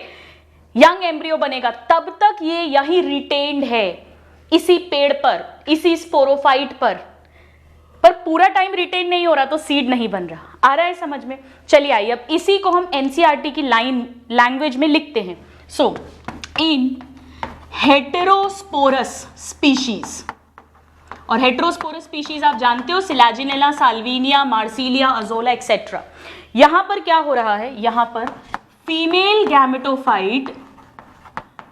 यंग एम्ब्रियो बनेगा, तब तक ये यही रिटेन्ड है इसी पेड़ पर, इसी स्पोरोफाइट पर पूरा टाइम रिटेन नहीं हो रहा, तो सीड नहीं बन रहा। आ रहा है समझ में? चलिए आइए अब इसी को हम एनसीईआरटी की लैंग्वेज में लिखते हैं। सो इन हेटेरोस्पोरस स्पीशीज, और हेटेरोस्पोरस स्पीशीज आप जानते हो, Selaginella, Salvinia, Marsilea, azolla etcetera. यहां पर क्या हो रहा है, यहां पर फीमेल गैमेटोफाइट,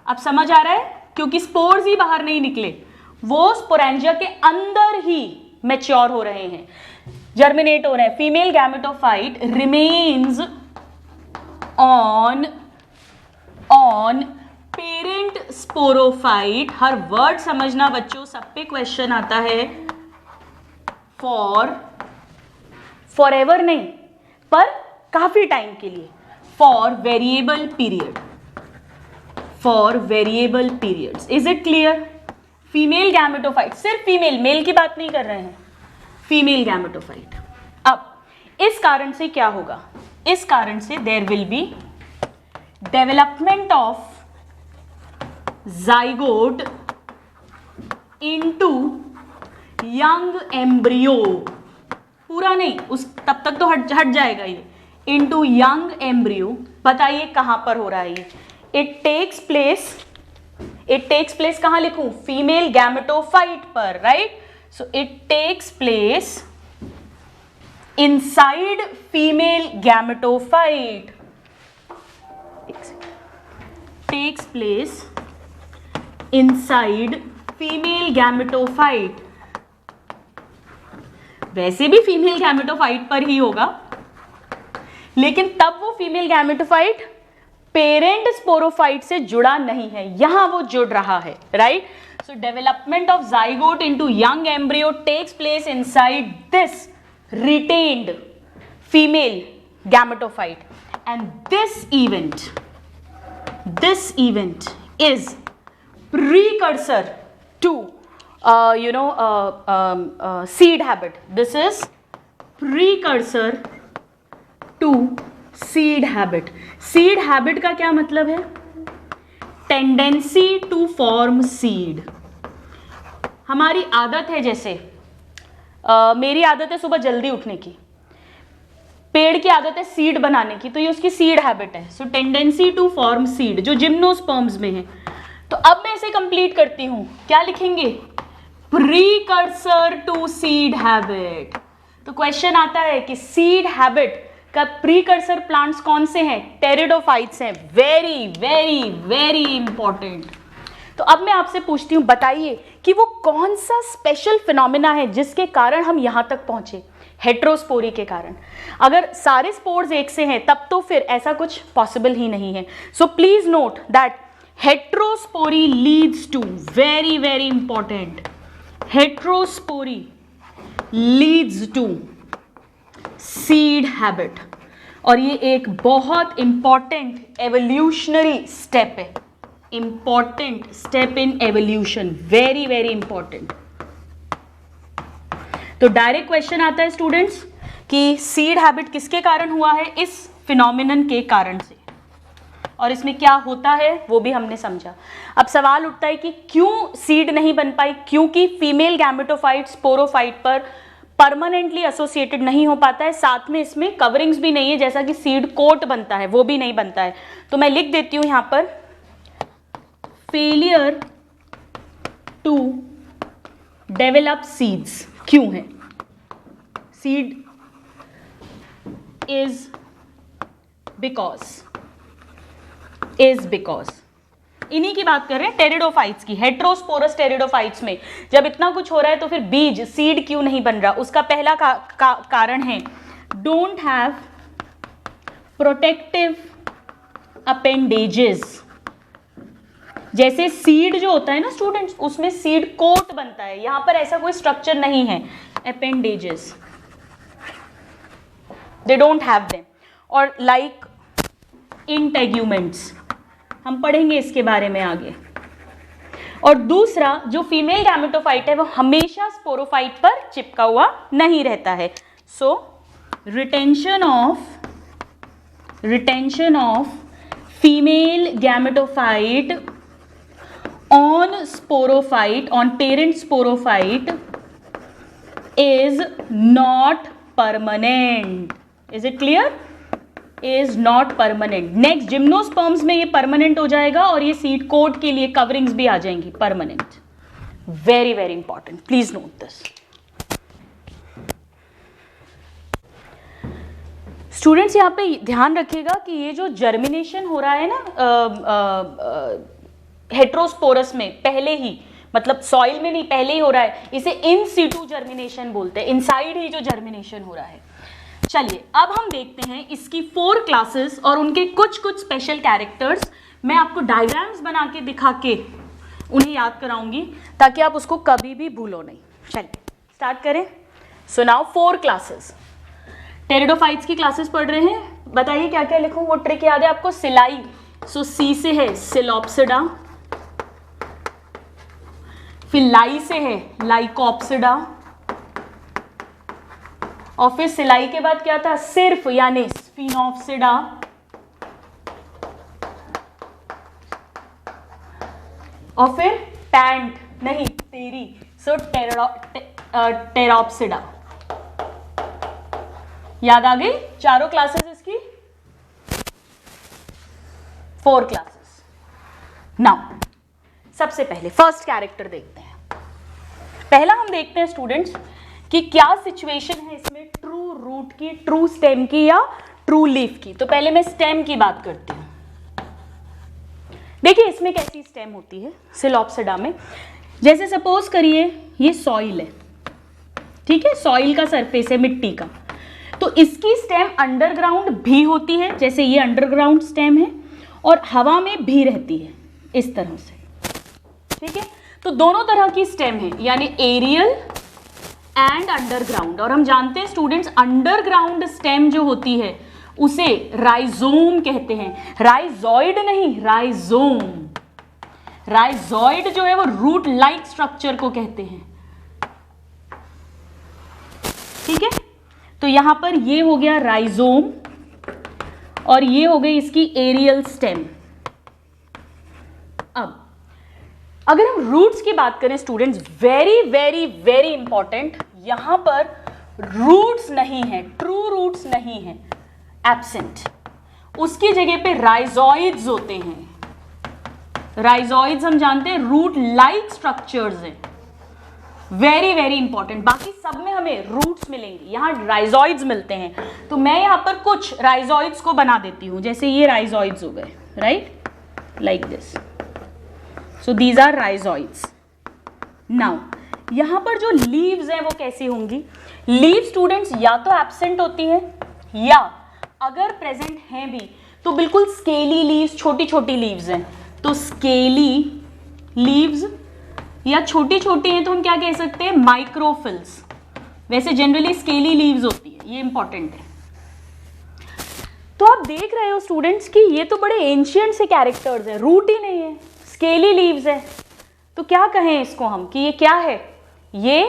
अब समझ आ रहा है, क्योंकि स्पोर्स ही बाहर नहीं निकले, वो स्पोरेंजिया के अंदर ही मैच्योर हो रहे हैं, जर्मिनेट हो रहे हैं। Female gametophyte remains on parent sporophyte. Her word समझना बच्चों, सब पे क्वेश्चन आता है। फॉर एवर नहीं, पर काफी टाइम के लिए, for variable periods. Is it clear? Female gametophyte, सिर्फ फीमेल, मेल की बात नहीं कर रहे हैं, फीमेल गैमेटोफाइट। अब इस कारण से क्या होगा, इस कारण से there will be development of zygote into young embryo. पूरा नहीं, उस तब तक तो हट जाएगा ये, इनटू यंग एम्ब्रियो, बताइए कहां पर हो रहा है ये? इट टेक्स प्लेस कहां लिखूं? फीमेल गैमेटोफाइट पर, right? So it takes place inside female gametophyte, takes place inside female gametophyte. वैसे भी फीमेल गैमेटोफाइट पर ही होगा, लेकिन तब वो फीमेल गैमेटोफाइट पेरेंट स्पोरोफाइट से जुड़ा नहीं है, यहां वो जुड़ रहा है, right? So development of zygote into young embryo takes place inside this retained female gametophyte, and this event is precursor to seed habit. This is precursor to seed habit. seed habit का क्या मतलब है? tendency to form seed. हमारी आदत है, जैसे मेरी आदत है सुबह जल्दी उठने की, पेड़ की आदत है सीड बनाने की, तो ये उसकी सीड हैबिट है. सो टेंडेंसी टू फॉर्म सीड जो जिम्नोस्पर्म्स में है. तो अब मैं इसे कंप्लीट करती हूं, क्या लिखेंगे? Precursor to seed habit. तो क्वेश्चन आता है कि सीड हैबिट का प्रीकर्सर प्लांट्स कौन से हैं? टेरिडोफाइट्स हैं. Very very very important. तो अब मैं आपसे पूछती हूं, बताइए कि वो कौन सा स्पेशल फिनोमिना है जिसके कारण हम यहां तक पहुंचे? हेट्रोस्पोरी के कारण. अगर सारे स्पोर्स एक से हैं तब तो फिर ऐसा कुछ पॉसिबल ही नहीं है. So please note that heterospory leads to, very very important, heterospory leads to seed habit. और ये एक बहुत इंपॉर्टेंट एवोल्यूशनरी स्टेप है, important step in evolution, very very important. तो डायरेक्ट क्वेश्चन आता है स्टूडेंट्स कि सीड हैबिट किसके कारण हुआ है? इस फिनोमिनन के कारण से. और इसमें क्या होता है वो भी हमने समझा. अब सवाल उठता है कि क्यों सीड नहीं बन पाई? क्योंकि फीमेल गैमेटोफाइट स्पोरोफाइट पर परमानेंटली एसोसिएटेड नहीं हो पाता है, साथ में इसमें कवरिंग्स भी नहीं है, जैसा कि सीड कोट बनता है वो भी नहीं बनता है. तो मैं लिख देती हूं यहां पर, फेलियर टू डेवलप सीड्स. क्यों है? सीड इज बिकॉज इन्हीं की बात कर रहे हैं, टेरिडोफाइट्स की, हेट्रोस्पोरस टेरिडोफाइट्स में जब इतना कुछ हो रहा है तो फिर बीज सीड क्यों नहीं बन रहा? उसका पहला कारण है डोंट हैव प्रोटेक्टिव अपेंडेजेस. जैसे सीड जो होता है ना स्टूडेंट्स, उसमें सीड कोट बनता है, यहां पर ऐसा कोई स्ट्रक्चर नहीं है. Appendages they don't have them. और लाइक इंटेग्यूमेंट्स, हम पढ़ेंगे इसके बारे में आगे. और दूसरा, जो फीमेल गैमेटोफाइट है वो हमेशा स्पोरोफाइट पर चिपका हुआ नहीं रहता है. So retention of female gametophyte on sporophyte, on parent sporophyte is not permanent. Is it clear? Is not permanent. Next, gymnosperms में ये परमानेंट हो जाएगा और ये सीड कोट के लिए कवरिंग्स भी आ जाएंगी permanent. Very very important, please note this. Students यहाँ पे ध्यान रखिएगा कि ये जो जर्मिनेशन हो रहा है ना हेट्रोस्पोरस में, पहले ही, मतलब सॉइल में नहीं, पहले ही हो रहा है, इसे इन सीटू जर्मिनेशन बोलते हैं. इनसाइड ही जो जर्मिनेशन हो रहा है. चलिए अब हम देखते हैं इसकी 4 क्लासेस और उनके कुछ कुछ स्पेशल कैरेक्टर्स. मैं आपको डायग्राम्स बना के दिखा के उन्हें याद कराऊंगी ताकि आप उसको कभी भी भूलो नहीं. चलिए स्टार्ट करें. So now 4 classes. टेरिडोफाइट्स की क्लासेस पढ़ रहे हैं. बताइए क्या क्या लिखूं? वो ट्रिक याद है आपको? सिलाई. सो सी से है सिलोप्सिडा, फिर लाई से है लाइकोप्सिडा, और फिर सिलाई के बाद क्या था? सिर्फ यानी स्फिनोप्सिडा, और फिर पैंट नहीं तेरी, सो टेरोप्सिडा. याद आ गई चारों क्लासेस इसकी? 4 क्लासेस। नाउ सबसे पहले फर्स्ट कैरेक्टर देखते हैं। पहला हम देखते हैं स्टूडेंट्स कि क्या सिचुएशन है इसमें ट्रू रूट की, ट्रू स्टेम की या ट्रू लीफ की। तो पहले मैं स्टेम की बात करती हूँ। देखिए इसमें कैसी स्टेम होती है सिलॉप्सिडा में। जैसे सपोज करिए ये सॉइल है, ठीक है, सॉइल का सरफेस है मिट्टी का, तो इसकी स्टेम अंडरग्राउंड भी होती है, जैसे ये अंडरग्राउंड स्टेम है, और हवा में भी रहती है इस तरह से, ठीक है। तो दोनों तरह की स्टेम है, यानी एरियल एंड अंडरग्राउंड। और हम जानते हैं स्टूडेंट्स अंडरग्राउंड स्टेम जो होती है उसे राइजोम कहते हैं, राइजॉइड नहीं, राइजोम। राइजॉइड जो है वो रूट लाइक स्ट्रक्चर को कहते हैं, ठीक है। तो यहां पर ये हो गया राइजोम और ये हो गई इसकी एरियल स्टेम। अब अगर हम रूट्स की बात करें students, very very very important, यहां पर रूट्स नहीं है, ट्रू रूट्स नहीं है, एब्सेंट। उसकी जगह पे राइजॉइड्स होते हैं। राइजॉइड्स हम जानते हैं रूट लाइक स्ट्रक्चर्स हैं, वेरी वेरी इंपॉर्टेंट। बाकी सब में हमें रूट्स मिलेंगे, यहां राइजॉइड्स मिलते हैं। तो मैं यहां पर कुछ राइजॉइड्स को बना देती हूं, जैसे ये राइजॉइड्स हो गए, right, like this. So these are rhizoids. Now यहां पर जो लीव्स हैं वो कैसी होंगी? लीव स्टूडेंट्स या तो एब्सेंट होती है, या अगर प्रेजेंट हैं भी तो बिल्कुल स्केली लीव्स, छोटी छोटी लीव्स हैं। तो स्केली लीव्स या छोटी छोटी हैं तो हम क्या कह सकते हैं? माइक्रोफिल्स। वैसे जनरली स्केली लीव्स होती है, ये इंपॉर्टेंट है। तो आप देख रहे हो स्टूडेंट्स कि ये तो बड़े एंशिएंट से कैरेक्टर्स हैं, रूट ही नहीं है, स्केली लीव्स है। तो क्या कहें इसको हम कि ये क्या है? ये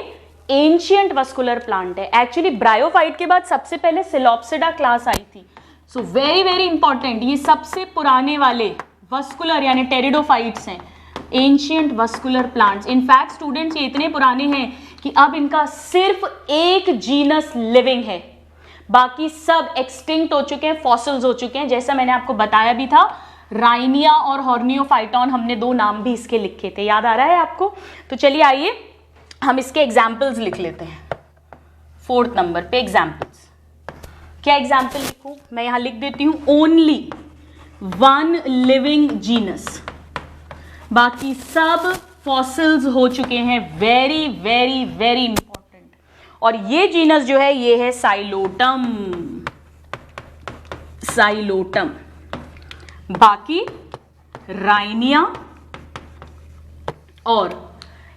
एंशिएंट वस्कुलर प्लांट है। एक्चुअली ब्रायोफाइट के बाद सबसे पहले सिलॉप्सिडा क्लास आई थी। सो वेरी वेरी इंपॉर्टेंट, ये सबसे पुराने वाले वस्कुलर यानी टेरिडोफाइट्स हैं, ancient vascular plants. In fact students ये इतने पुराने हैं कि अब इनका सिर्फ एक जीनस लिविंग है, बाकी सब एक्सटिंक्ट हो चुके हैं, फॉसिल्स हो चुके हैं। जैसा मैंने आपको बताया भी था, राइनिया और हॉर्नियोफाइटॉन, हमने 2 नाम भी इसके लिखे थे, याद आ रहा है आपको? तो चलिए आइए हम इसके एग्जाम्पल्स लिख लेते हैं। 4th नंबर पे एग्जाम्पल्स। क्या एग्जाम्पल लिखूं? मैं यहां लिख देती हूं ओनली 1 लिविंग जीनस, बाकी सब फॉसिल्स हो चुके हैं। Very very very important. और ये जीनस जो है ये है साइलोटम, साइलोटम। बाकी राइनिया और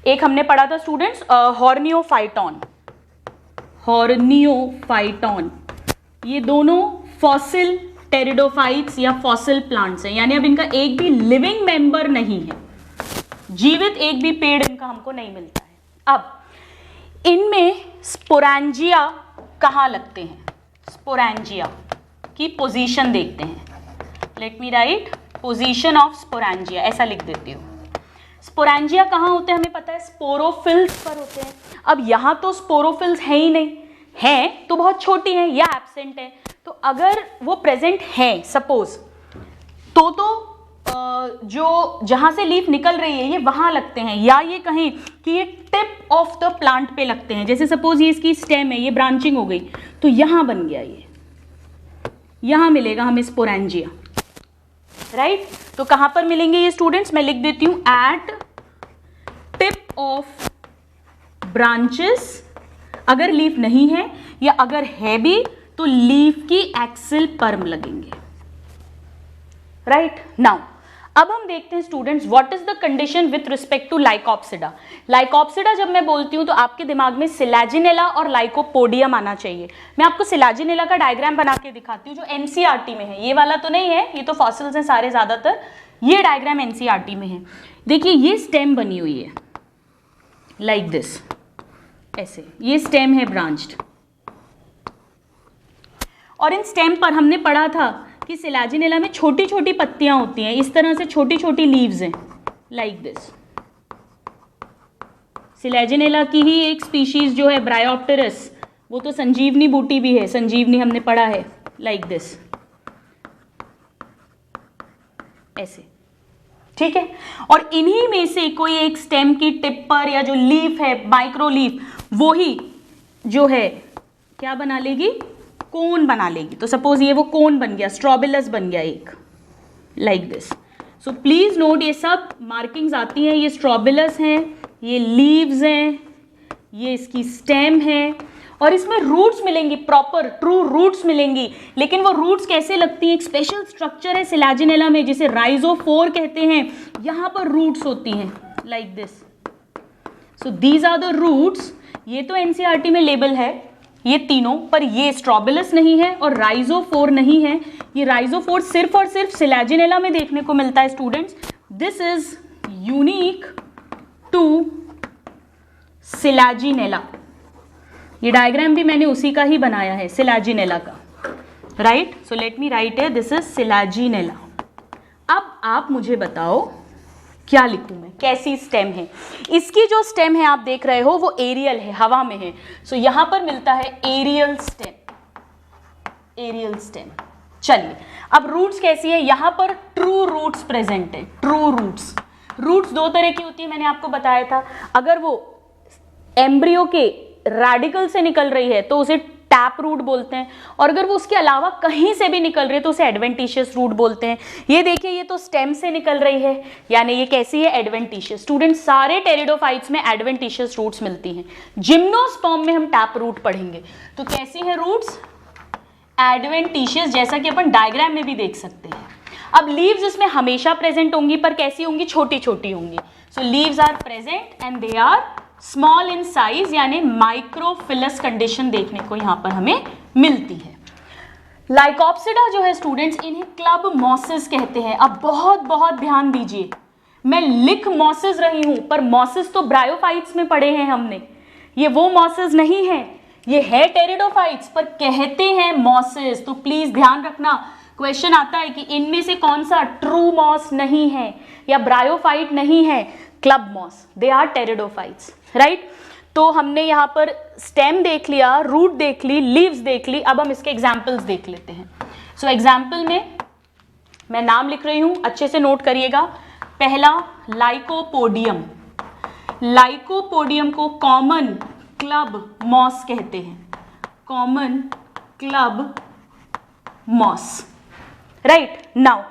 एक हमने पढ़ा था स्टूडेंट्स हॉर्नियोफाइटॉन, हॉर्नियोफाइटॉन। ये दोनों फॉसिल टेरिडोफाइट्स या फॉसिल प्लांट्स हैं, यानी अब इनका एक भी लिविंग मेंबर नहीं है, जीवित एक भी पेड़ इनका हमको नहीं मिलता है। अब इनमें स्पोरेंजिया कहाँ लगते हैं? स्पोरेंजिया की पोजीशन देखते हैं। Late me right position of sporangia, ऐसा लिख देती हूँ। स्पोरेंजिया कहाँ होते हैं हमें पता है, स्पोरोफिल्स पर होते हैं। अब यहाँ तो स्पोरोफिल्स है ही नहीं, हैं तो बहुत छोटी हैं या एब्सेंट है। तो अगर वो प्रेजेंट है सपोज, तो जो जहाँ से लीफ निकल रही है ये वहाँ लगते हैं, या ये कहें कि ये टिप ऑफ द प्लांट पे लगते हैं। जैसे सपोज ये इसकी स्टेम है, ये ब्रांचिंग हो गई तो यहाँ बन गया, ये यहाँ मिलेगा हमें स्पोरेंजिया, राइट। तो कहाँ पर मिलेंगे ये स्टूडेंट्स? मैं लिख देती हूँ एट टिप ऑफ ब्रांचेस, अगर लीफ नहीं है, या अगर है भी तो लीफ की एक्सिल पर्म लगेंगे, राइट। नाउ अब हम देखते हैं students what is the condition with respect to Lycopsida. Lycopsida जब मैं बोलती हूँ तो आपके दिमाग में सिलाजिनेला और लाइकोपोडियम आना चाहिए। मैं आपको सिलाजिनेला का डायग्राम बना के दिखाती हूँ जो एनसीईआरटी में है, ये वाला तो नहीं है, ये तो फॉसिल्स हैं सारे ज्यादातर। ये डायग्राम एनसीईआरटी में है। देखिए ये स्टेम बनी हुई है लाइक दिस, ऐसे ये स्टेम है ब्रांच्ड, और इन स्टेम पर हमने पढ़ा था कि सिलाजिनेला में छोटी छोटी पत्तियां होती हैं, इस तरह से छोटी छोटी लीव्स हैं लाइक दिस। सिलाजिनेला की ही एक स्पीशीज जो है ब्रायोप्टेरस, वो तो संजीवनी बूटी भी है, संजीवनी हमने पढ़ा है लाइक दिस। ऐसे, ठीक है। और इन्हीं में से कोई एक स्टेम की टिप पर या जो लीफ है, माइक्रो लीफ, वो ही जो है क्या बना लेगी, कोन बना लेगी। तो सपोज ये वो कोन बन गया, स्ट्रॉबिलस बन गया एक, like this. So please note, ये सब मार्किंग्स आती हैं, ये स्ट्रॉबिलस हैं, ये लीव्स हैं, ये इसकी स्टेम है, और इसमें रूट्स मिलेंगी, प्रॉपर ट्रू रूट्स मिलेंगी। लेकिन वो रूट्स कैसे लगती हैं, एक स्पेशल स्ट्रक्चर है सिलाजिनेला में जिसे राइजोफोर कहते हैं, यहाँ पर रूट्स होती हैं like this. So these are the roots. ये तो एनसीईआरटी में लेबल है ये तीनों, पर ये स्ट्रॉबिलस नहीं है और राइजोफोर नहीं है। ये राइजोफोर सिर्फ और सिर्फ सिलाजिनेला में देखने को मिलता है students. This is unique to Selaginella. ये डायग्राम भी मैंने उसी का ही बनाया है, सिलाजिनेला का, right. So let me write है, दिस इज सिलाजिनेला। अब आप मुझे बताओ क्या लिखूं मैं, कैसी स्टेम है। इसकी जो स्टेम है आप देख रहे हो वो एरियल है, हवा में है। सो यहां पर मिलता है एरियल स्टेम, एरियल स्टेम। चलिए अब रूट्स कैसी है, यहां पर ट्रू रूट्स प्रेजेंट है। ट्रू रूट्स, रूट्स दो तरह की होती है, मैंने आपको बताया था। अगर वो एम्ब्रियो के रेडिकल से निकल रही है तो उसे टैप रूट बोलते हैं, और अगर वो उसके अलावा कहीं से भी निकल रही है तो उसे एडवेंटिशियस रूट बोलते हैं। ये देखिए, ये तो स्टेम से निकल रही है, यानी ये कैसी है, एडवेंटिशियस। स्टूडेंट, सारे टेरिडोफाइट्स में एडवेंटिशियस रूट्स मिलती हैं। जिम्नोस्पर्म में हम टैप रूट पढ़ेंगे। तो कैसी है रूट्स, एडवेंटिशियस, जैसा कि अपन डायग्राम में भी देख सकते हैं। अब लीव्स इसमें हमेशा प्रेजेंट होंगी, पर कैसी होंगी, छोटी छोटी होंगी। So leaves are present and they are small in size, यानी माइक्रोफिलस कंडीशन देखने को यहां पर हमें मिलती है। लाइकोप्सिडा जो है स्टूडेंट्स, इन्हें क्लब मॉसेस कहते हैं। अब बहुत बहुत ध्यान दीजिए, मैं लिख मॉसेस रही हूं, पर मॉसेस तो ब्रायोफाइट्स में पढ़े हैं हमने, ये वो मॉसेस नहीं है, ये है टेरिडोफाइट्स पर कहते हैं मॉसेस। तो प्लीज ध्यान रखना, क्वेश्चन आता है कि इनमें से कौन सा ट्रू मॉस नहीं है या ब्रायोफाइट नहीं है, club moss, they are pteridophytes, right. तो हमने यहाँ पर स्टेम देख लिया, रूट देख ली, लीव्स देख ली। अब हम इसके एग्जाम्पल्स देख लेते हैं। सो एग्जाम्पल में मैं नाम लिख रही हूं, अच्छे से नोट करिएगा। पहला लाइकोपोडियम, लाइकोपोडियम को कॉमन क्लब मॉस कहते हैं, common club moss, right. Now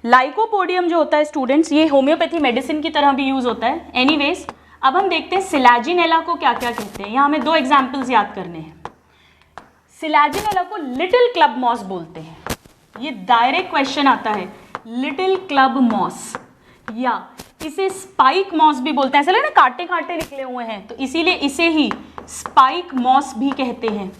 Lycopodium जो होता है स्टूडेंट्स, ये होम्योपैथी मेडिसिन की तरह भी यूज होता है। एनीवेज, अब हम देखते हैं सिलाजिनेला को क्या क्या कहते हैं। यहाँ हमें दो एग्जाम्पल्स याद करने हैं। सिलाजिनेला को लिटिल क्लब मॉस बोलते हैं, ये डायरेक्ट क्वेश्चन आता है, लिटिल क्लब मॉस, या इसे स्पाइक मॉस भी बोलते हैं। ऐसा लगे ना कांटे कांटे निकले हुए हैं, तो इसीलिए इसे ही स्पाइक मॉस भी कहते हैं।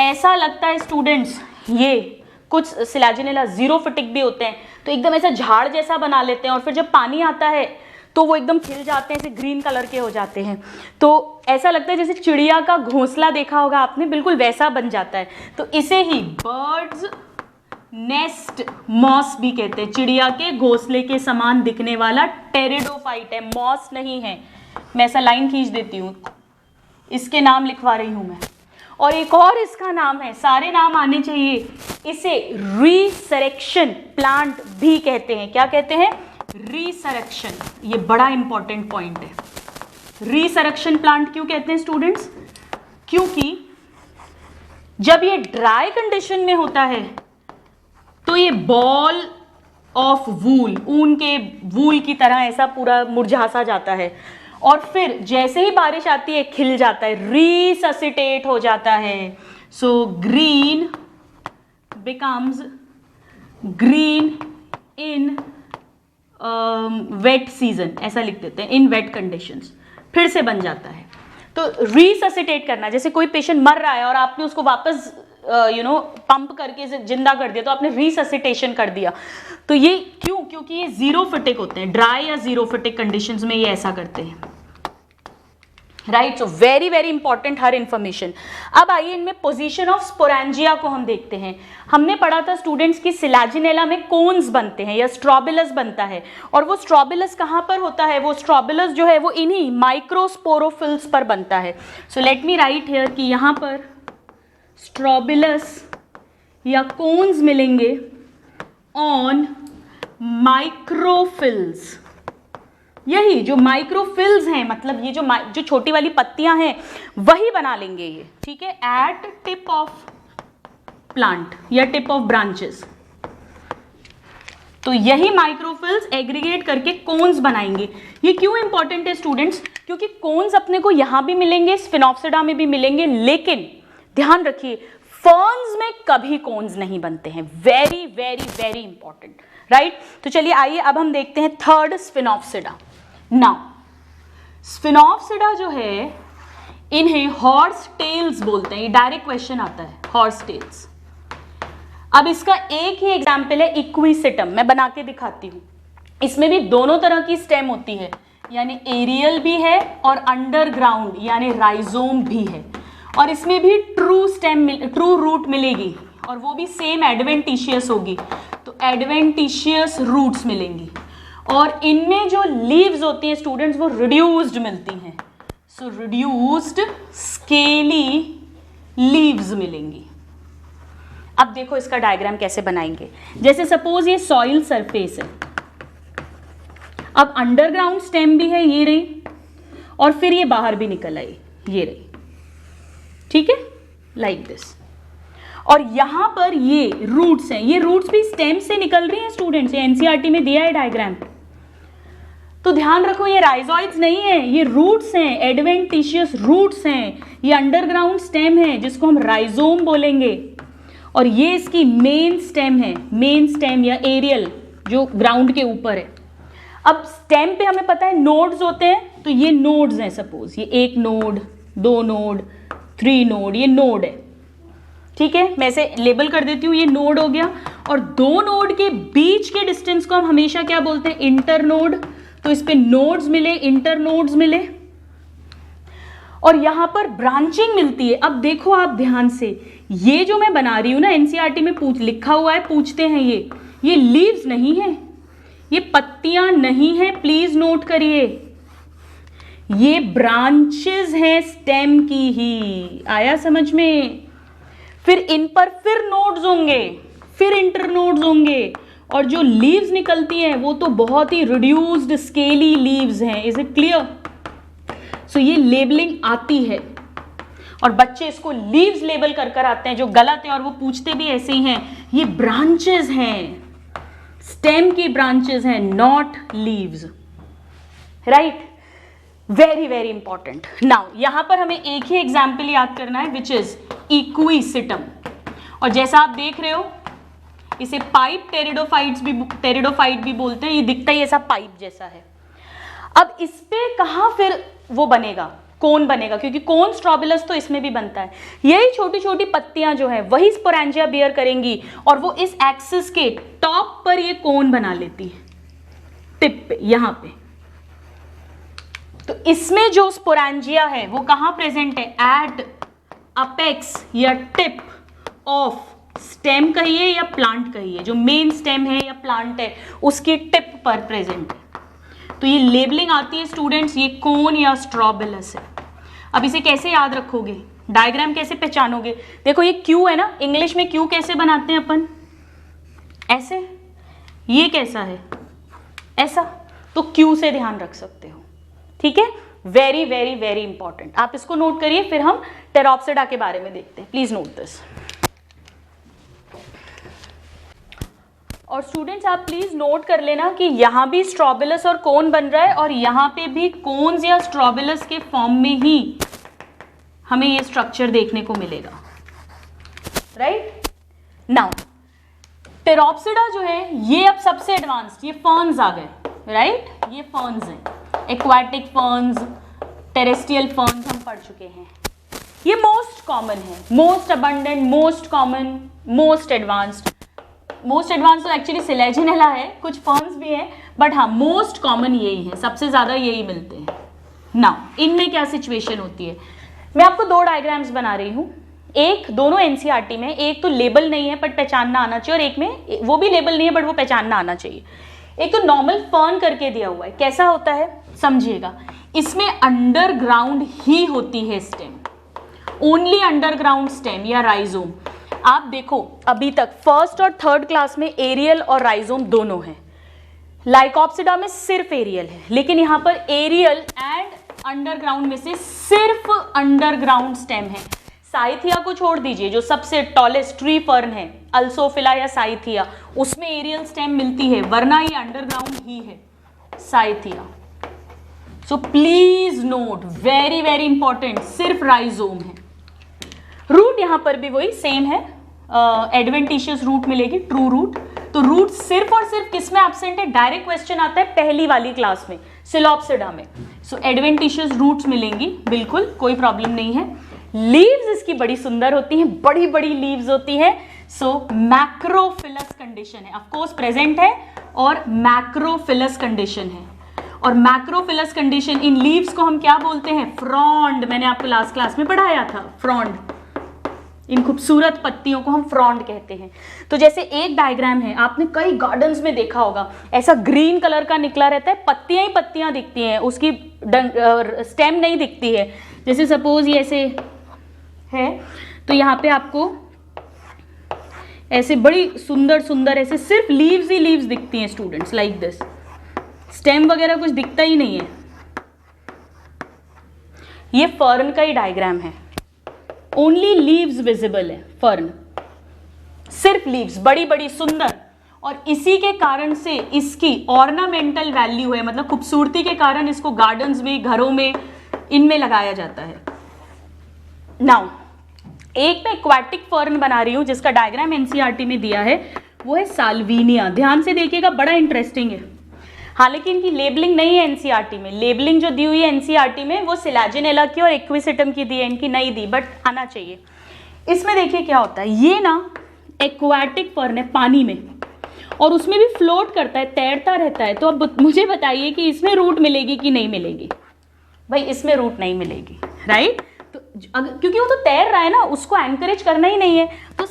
ऐसा लगता है स्टूडेंट्स, ये कुछ सिलाजिनेला जीरोफिटिक भी होते हैं, तो एकदम ऐसा झाड़ जैसा बना लेते हैं, और फिर जब पानी आता है तो वो एकदम खिल जाते हैं, ऐसे ग्रीन कलर के हो जाते हैं। तो ऐसा लगता है जैसे चिड़िया का घोंसला देखा होगा आपने, बिल्कुल वैसा बन जाता है। तो इसे ही बर्ड्स नेस्ट मॉस भी कहते हैं। चिड़िया के घोंसले के समान दिखने वाला टेरिडोफाइट है, मॉस नहीं है। मैं ऐसा लाइन खींच देती हूँ, इसके नाम लिखवा रही हूँ मैं। और एक और इसका नाम है, सारे नाम आने चाहिए, इसे रीसरेक्शन प्लांट भी कहते हैं। क्या कहते हैं, रीसरेक्शन। ये बड़ा इंपॉर्टेंट पॉइंट है। रीसरेक्शन प्लांट क्यों कहते हैं स्टूडेंट्स, क्योंकि जब ये ड्राई कंडीशन में होता है तो ये बॉल ऑफ वूल, ऊन के वूल की तरह ऐसा पूरा मुरझा सा जाता है, और फिर जैसे ही बारिश आती है खिल जाता है, रीससिटेट हो जाता है। So green becomes green in wet season, ऐसा लिख देते हैं, इन वेट कंडीशंस, फिर से बन जाता है। तो रीससिटेट करना, जैसे कोई पेशेंट मर रहा है और आपने उसको वापस पंप करके जिंदा कर दिया, तो आपने रीससिटेशन कर दिया। तो ये क्यों, क्योंकि ये जीरोफिटिक होते हैं, ड्राई या जीरोफिटिक कंडीशंस में ये ऐसा करते हैं, right. So very very important हर इंफॉर्मेशन। अब आइए इनमें पोजीशन ऑफ स्पोरेंजिया को हम देखते हैं। हमने पढ़ा था स्टूडेंट्स की सिलाजिनेला में कोन्स बनते हैं या स्ट्रॉबिलस बनता है, और वो स्ट्रॉबिलस कहाँ पर होता है, वो स्ट्रॉबिलस जो है वो इन्हीं माइक्रोस्पोरोफिल्स पर बनता है। सो लेट मी राइट हियर कि यहाँ पर स्ट्रॉबिलस या कोन्स मिलेंगे ऑन माइक्रोफिल्स, यही जो माइक्रोफिल्स हैं, मतलब ये जो छोटी वाली पत्तियां हैं वही बना लेंगे ये, ठीक है, एट टिप ऑफ प्लांट या टिप ऑफ ब्रांचेस। तो यही माइक्रोफिल्स एग्रीगेट करके कोन्स बनाएंगे। ये क्यों इंपॉर्टेंट है स्टूडेंट्स? क्योंकि कोन्स अपने को यहां भी मिलेंगे, स्फिनोप्सिडा में भी मिलेंगे, लेकिन ध्यान रखिए फर्न्स में कभी कोन्स नहीं बनते हैं। Very very very important, right. तो चलिए आइए अब हम देखते हैं थर्ड, स्फिनोप्सिडा। नाउ स्फिनोप्सिडा जो है इन्हें हॉर्स टेल्स बोलते हैं। ये डायरेक्ट क्वेश्चन आता है, हॉर्स टेल्स। अब इसका एक ही एग्जाम्पल है इक्विसिटम, मैं बना के दिखाती हूं। इसमें भी दोनों तरह की स्टेम होती है, यानी एरियल भी है और अंडरग्राउंड यानी राइजोम भी है, और इसमें भी ट्रू रूट मिलेगी, और वो भी सेम एडवेंटिशियस होगी, तो एडवेंटिशियस रूट्स मिलेंगी। और इनमें जो लीव्स होती हैं स्टूडेंट्स वो रिड्यूस्ड मिलती हैं, सो रिड्यूस्ड स्केली लीव्स मिलेंगी। अब देखो इसका डायग्राम कैसे बनाएंगे। जैसे सपोज ये सॉइल सरफेस है, अब अंडरग्राउंड स्टेम भी है, ये रही, और फिर ये बाहर भी निकल आई, ये रही, ठीक है, लाइक दिस। और यहां पर ये रूट्स हैं, ये रूट्स भी स्टेम से निकल रही हैं स्टूडेंट्स, ये एनसीईआरटी में दिया है डायग्राम। तो ध्यान रखो ये राइजोइड्स नहीं है, ये रूट्स हैं, एडवेंटिशियस रूट्स हैं। ये अंडरग्राउंड स्टेम है जिसको हम राइजोम बोलेंगे, और ये इसकी मेन स्टेम है, मेन स्टेम या एरियल जो ग्राउंड के ऊपर है। अब स्टेम पे हमें पता है नोड्स होते हैं, तो ये नोड्स हैं, सपोज ये 1 नोड, 2 नोड, 3 नोड, ये नोड है, ठीक है। मैं इसे लेबल कर देती हूँ, ये नोड हो गया। और 2 नोड के बीच के डिस्टेंस को हम हमेशा क्या बोलते हैं? Inter node. तो इस पे नोड्स मिले, इंटर नोड्स मिले, और यहां पर ब्रांचिंग मिलती है। अब देखो आप ध्यान से, ये जो मैं बना रही हूं ना, एनसीईआरटी में लिखा हुआ है, पूछते हैं ये लीव्स नहीं है, ये पत्तियां नहीं है, प्लीज नोट करिए, ये ब्रांचेस हैं स्टेम की ही। आया समझ में? फिर इन पर फिर नोड्स होंगे, फिर इंटर नोड्स होंगे, और जो लीव्स निकलती हैं वो तो बहुत ही रिड्यूस्ड स्केली लीव्स हैं। Is it clear? सो ये लेबलिंग आती है, और बच्चे इसको लीव्स लेबल कर कर आते हैं, जो गलत है, और वो पूछते भी ऐसे ही हैं। ये ब्रांचेस हैं, स्टेम की ब्रांचेस हैं, not leaves, right. Very very important. Now यहां पर हमें एक ही एग्जाम्पल याद करना है, विच इज इक्विसिटम। और जैसा आप देख रहे हो, इसे पाइप टेरिडोफाइट भी बोलते हैं। ये दिखता ही ऐसा पाइप जैसा है। अब इस पे कहां फिर वो बनेगा, कोन बनेगा, क्योंकि कोन स्ट्रॉबिलस तो इसमें भी बनता है। यही छोटी छोटी पत्तियां जो है वही स्पोरेंजिया बियर करेंगी, और वो इस एक्सिस के टॉप पर ये कोन बना लेती है, टिप पे, यहां पे। तो इसमें जो स्पोरेंजिया है वो कहां प्रेजेंट है? एट अपेक्स या टिप ऑफ स्टेम कहिए या प्लांट कहिए, जो मेन स्टेम है या प्लांट है उसकी टिप पर प्रेजेंट है। तो ये लेबलिंग आती है स्टूडेंट्स, ये कोन या स्ट्रॉबिलस है। अब इसे कैसे याद रखोगे, डायग्राम कैसे पहचानोगे? देखो ये क्यू है ना, इंग्लिश में क्यू कैसे बनाते हैं अपन? ऐसे। ये कैसा है? ऐसा। तो क्यू से ध्यान रख सकते हो, ठीक है। वेरी वेरी वेरी इंपॉर्टेंट, आप इसको नोट करिए, फिर हम टेरोप्सिडा के बारे में देखते हैं। Please note this. और स्टूडेंट्स आप प्लीज नोट कर लेना कि यहाँ भी स्ट्रॉबिलस और कोन बन रहा है, और यहाँ पे भी कोन्स या स्ट्रॉबिलस के फॉर्म में ही हमें ये स्ट्रक्चर देखने को मिलेगा, राइट। नाउ टेरोप्सिडा जो है ये अब सबसे एडवांस्ड, ये फर्न्स आ गए, राइट। ये फर्न्स हैं, एक्वाटिक फर्न्स, टेरेस्ट्रियल फर्न्स हम पढ़ चुके हैं। ये मोस्ट कॉमन है, most abundant, most common, most advanced. Most advance तो एक्चुअली सिलेजिनेला है, कुछ फर्न्स भी हैं, बट हाँ मोस्ट कॉमन यही है, सबसे ज़्यादा यही मिलते हैं। नाउ इनमें क्या सिचुएशन होती है? मैं आपको 2 डायग्राम्स बना रही हूँ, एक दोनों एनसीईआरटी में, एक तो लेबल नहीं है बट पहचानना आना चाहिए, और एक में वो भी लेबल नहीं है बट वो पहचानना आना चाहिए। एक तो नॉर्मल फर्न करके दिया हुआ है, कैसा होता है समझिएगा। इसमें अंडरग्राउंड ही होती है स्टेम, ओनली अंडरग्राउंड स्टेम या राइजोम। आप देखो अभी तक फर्स्ट और थर्ड क्लास में एरियल और राइजोम दोनों हैं, लाइकॉप्सिडा में सिर्फ एरियल है, लेकिन यहाँ पर एरियल एंड अंडरग्राउंड में से सिर्फ अंडरग्राउंड स्टेम है। साइथिया को छोड़ दीजिए, जो सबसे टॉलेस्ट ट्री फर्न है, अल्सोफिला या साइथिया, उसमें एरियल स्टेम मिलती है, वरना ये अंडरग्राउंड ही है Cyathea. So please note, very very important, सिर्फ राइजोम है। रूट यहाँ पर भी वही सेम है, एडवेंटिशियस रूट मिलेगी, ट्रू रूट। तो रूट सिर्फ और सिर्फ किस में एब्सेंट है? डायरेक्ट क्वेश्चन आता है पहली वाली क्लास में, सिलॉप्सिडा में। सो एडवेंटिशियस रूट्स मिलेंगी, बिल्कुल कोई प्रॉब्लम नहीं है। लीव्स इसकी बड़ी सुंदर होती हैं, बड़ी बड़ी लीव्स होती हैं। सो मैक्रोफिलस कंडीशन है, ऑफ कोर्स प्रेजेंट है, और मैक्रोफिलस कंडीशन है। और मैक्रोफिलस कंडीशन इन लीव्स को हम क्या बोलते हैं? फ्रॉन्ड। मैंने आपको लास्ट क्लास में पढ़ाया था, फ्रॉन्ड। इन खूबसूरत पत्तियों को हम फ्रॉन्ड कहते हैं। तो जैसे एक डायग्राम है, आपने कई गार्डन्स में देखा होगा, ऐसा ग्रीन कलर का निकला रहता है, पत्तियां ही पत्तियां दिखती हैं, उसकी स्टेम नहीं दिखती है। जैसे सपोज ये ऐसे है, तो यहाँ पे आपको ऐसे बड़ी सुंदर सुंदर ऐसे सिर्फ लीव्स ही लीव्स दिखती हैं स्टूडेंट्स, लाइक दिस। स्टेम वगैरह कुछ दिखता ही नहीं है। ये फर्न का ही डायग्राम है, ओनली लीव्स विजिबल है, फर्न सिर्फ लीव्स, बड़ी बड़ी सुंदर। और इसी के कारण से इसकी ऑर्नामेंटल वैल्यू है, मतलब खूबसूरती के कारण इसको गार्डन्स में, घरों में, इनमें लगाया जाता है। नाउ एक मैं एक्वाटिक फर्न बना रही हूं जिसका डायग्राम एनसीईआरटी में दिया है, वो है साल्विनिया। ध्यान से देखिएगा, बड़ा इंटरेस्टिंग है। हालांकि इनकी लेबलिंग नहीं है एनसीईआरटी में, लेबलिंग जो दी हुई है एनसीईआरटी में वो सिलाजिनेला की और एक्विसिटम की दी है, इनकी नहीं दी, बट आना चाहिए। इसमें देखिए क्या होता है, ये ना एक्वाटिक फर्न है पानी में, और उसमें भी फ्लोट करता है, तैरता रहता है। तो अब मुझे बताइए कि इसमें रूट मिलेगी कि नहीं मिलेगी? भाई इसमें रूट नहीं मिलेगी, राइट? तो क्योंकि वो तो तैर रहा है ना, उसको एनकरेज करना ही नहीं है, तो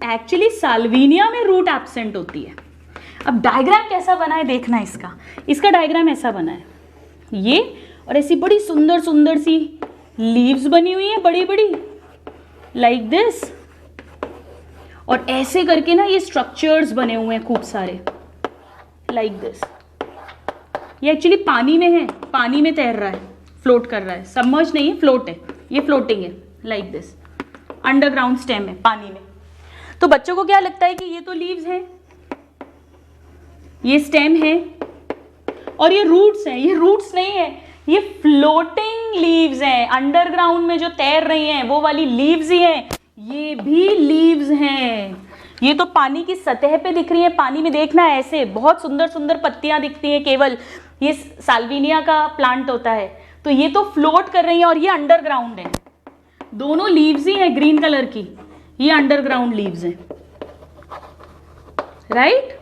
एक्चुअली साल्विनिया में रूट एब्सेंट होती है। अब डायग्राम कैसा बना है देखना, इसका डायग्राम ऐसा बना है, ये और ऐसी बड़ी सुंदर सुंदर सी लीव्स बनी हुई है, बड़ी बड़ी, लाइक दिस। और ऐसे करके ना ये स्ट्रक्चर्स बने हुए हैं खूब सारे, लाइक दिस। ये एक्चुअली पानी में है, पानी में तैर रहा है, फ्लोट कर रहा है, सबमर्ज नहीं है, फ्लोट है, ये फ्लोटिंग है, लाइक दिस। अंडरग्राउंड स्टेम है पानी में। तो बच्चों को क्या लगता है कि ये तो लीव्स हैं, ये स्टेम है, और ये रूट्स हैं। ये रूट्स नहीं है, ये फ्लोटिंग लीव्स हैं, अंडरग्राउंड में जो तैर रही हैं वो वाली लीव्स ही हैं। ये भी लीव्स हैं, ये तो पानी की सतह पे दिख रही हैं, पानी में देखना है ऐसे बहुत सुंदर सुंदर पत्तियां दिखती हैं, केवल ये साल्विनिया का प्लांट होता है। तो ये तो फ्लोट कर रही हैं और ये अंडरग्राउंड है, दोनों लीव्स ही हैं ग्रीन कलर की, ये अंडरग्राउंड लीव्स हैं, राइट?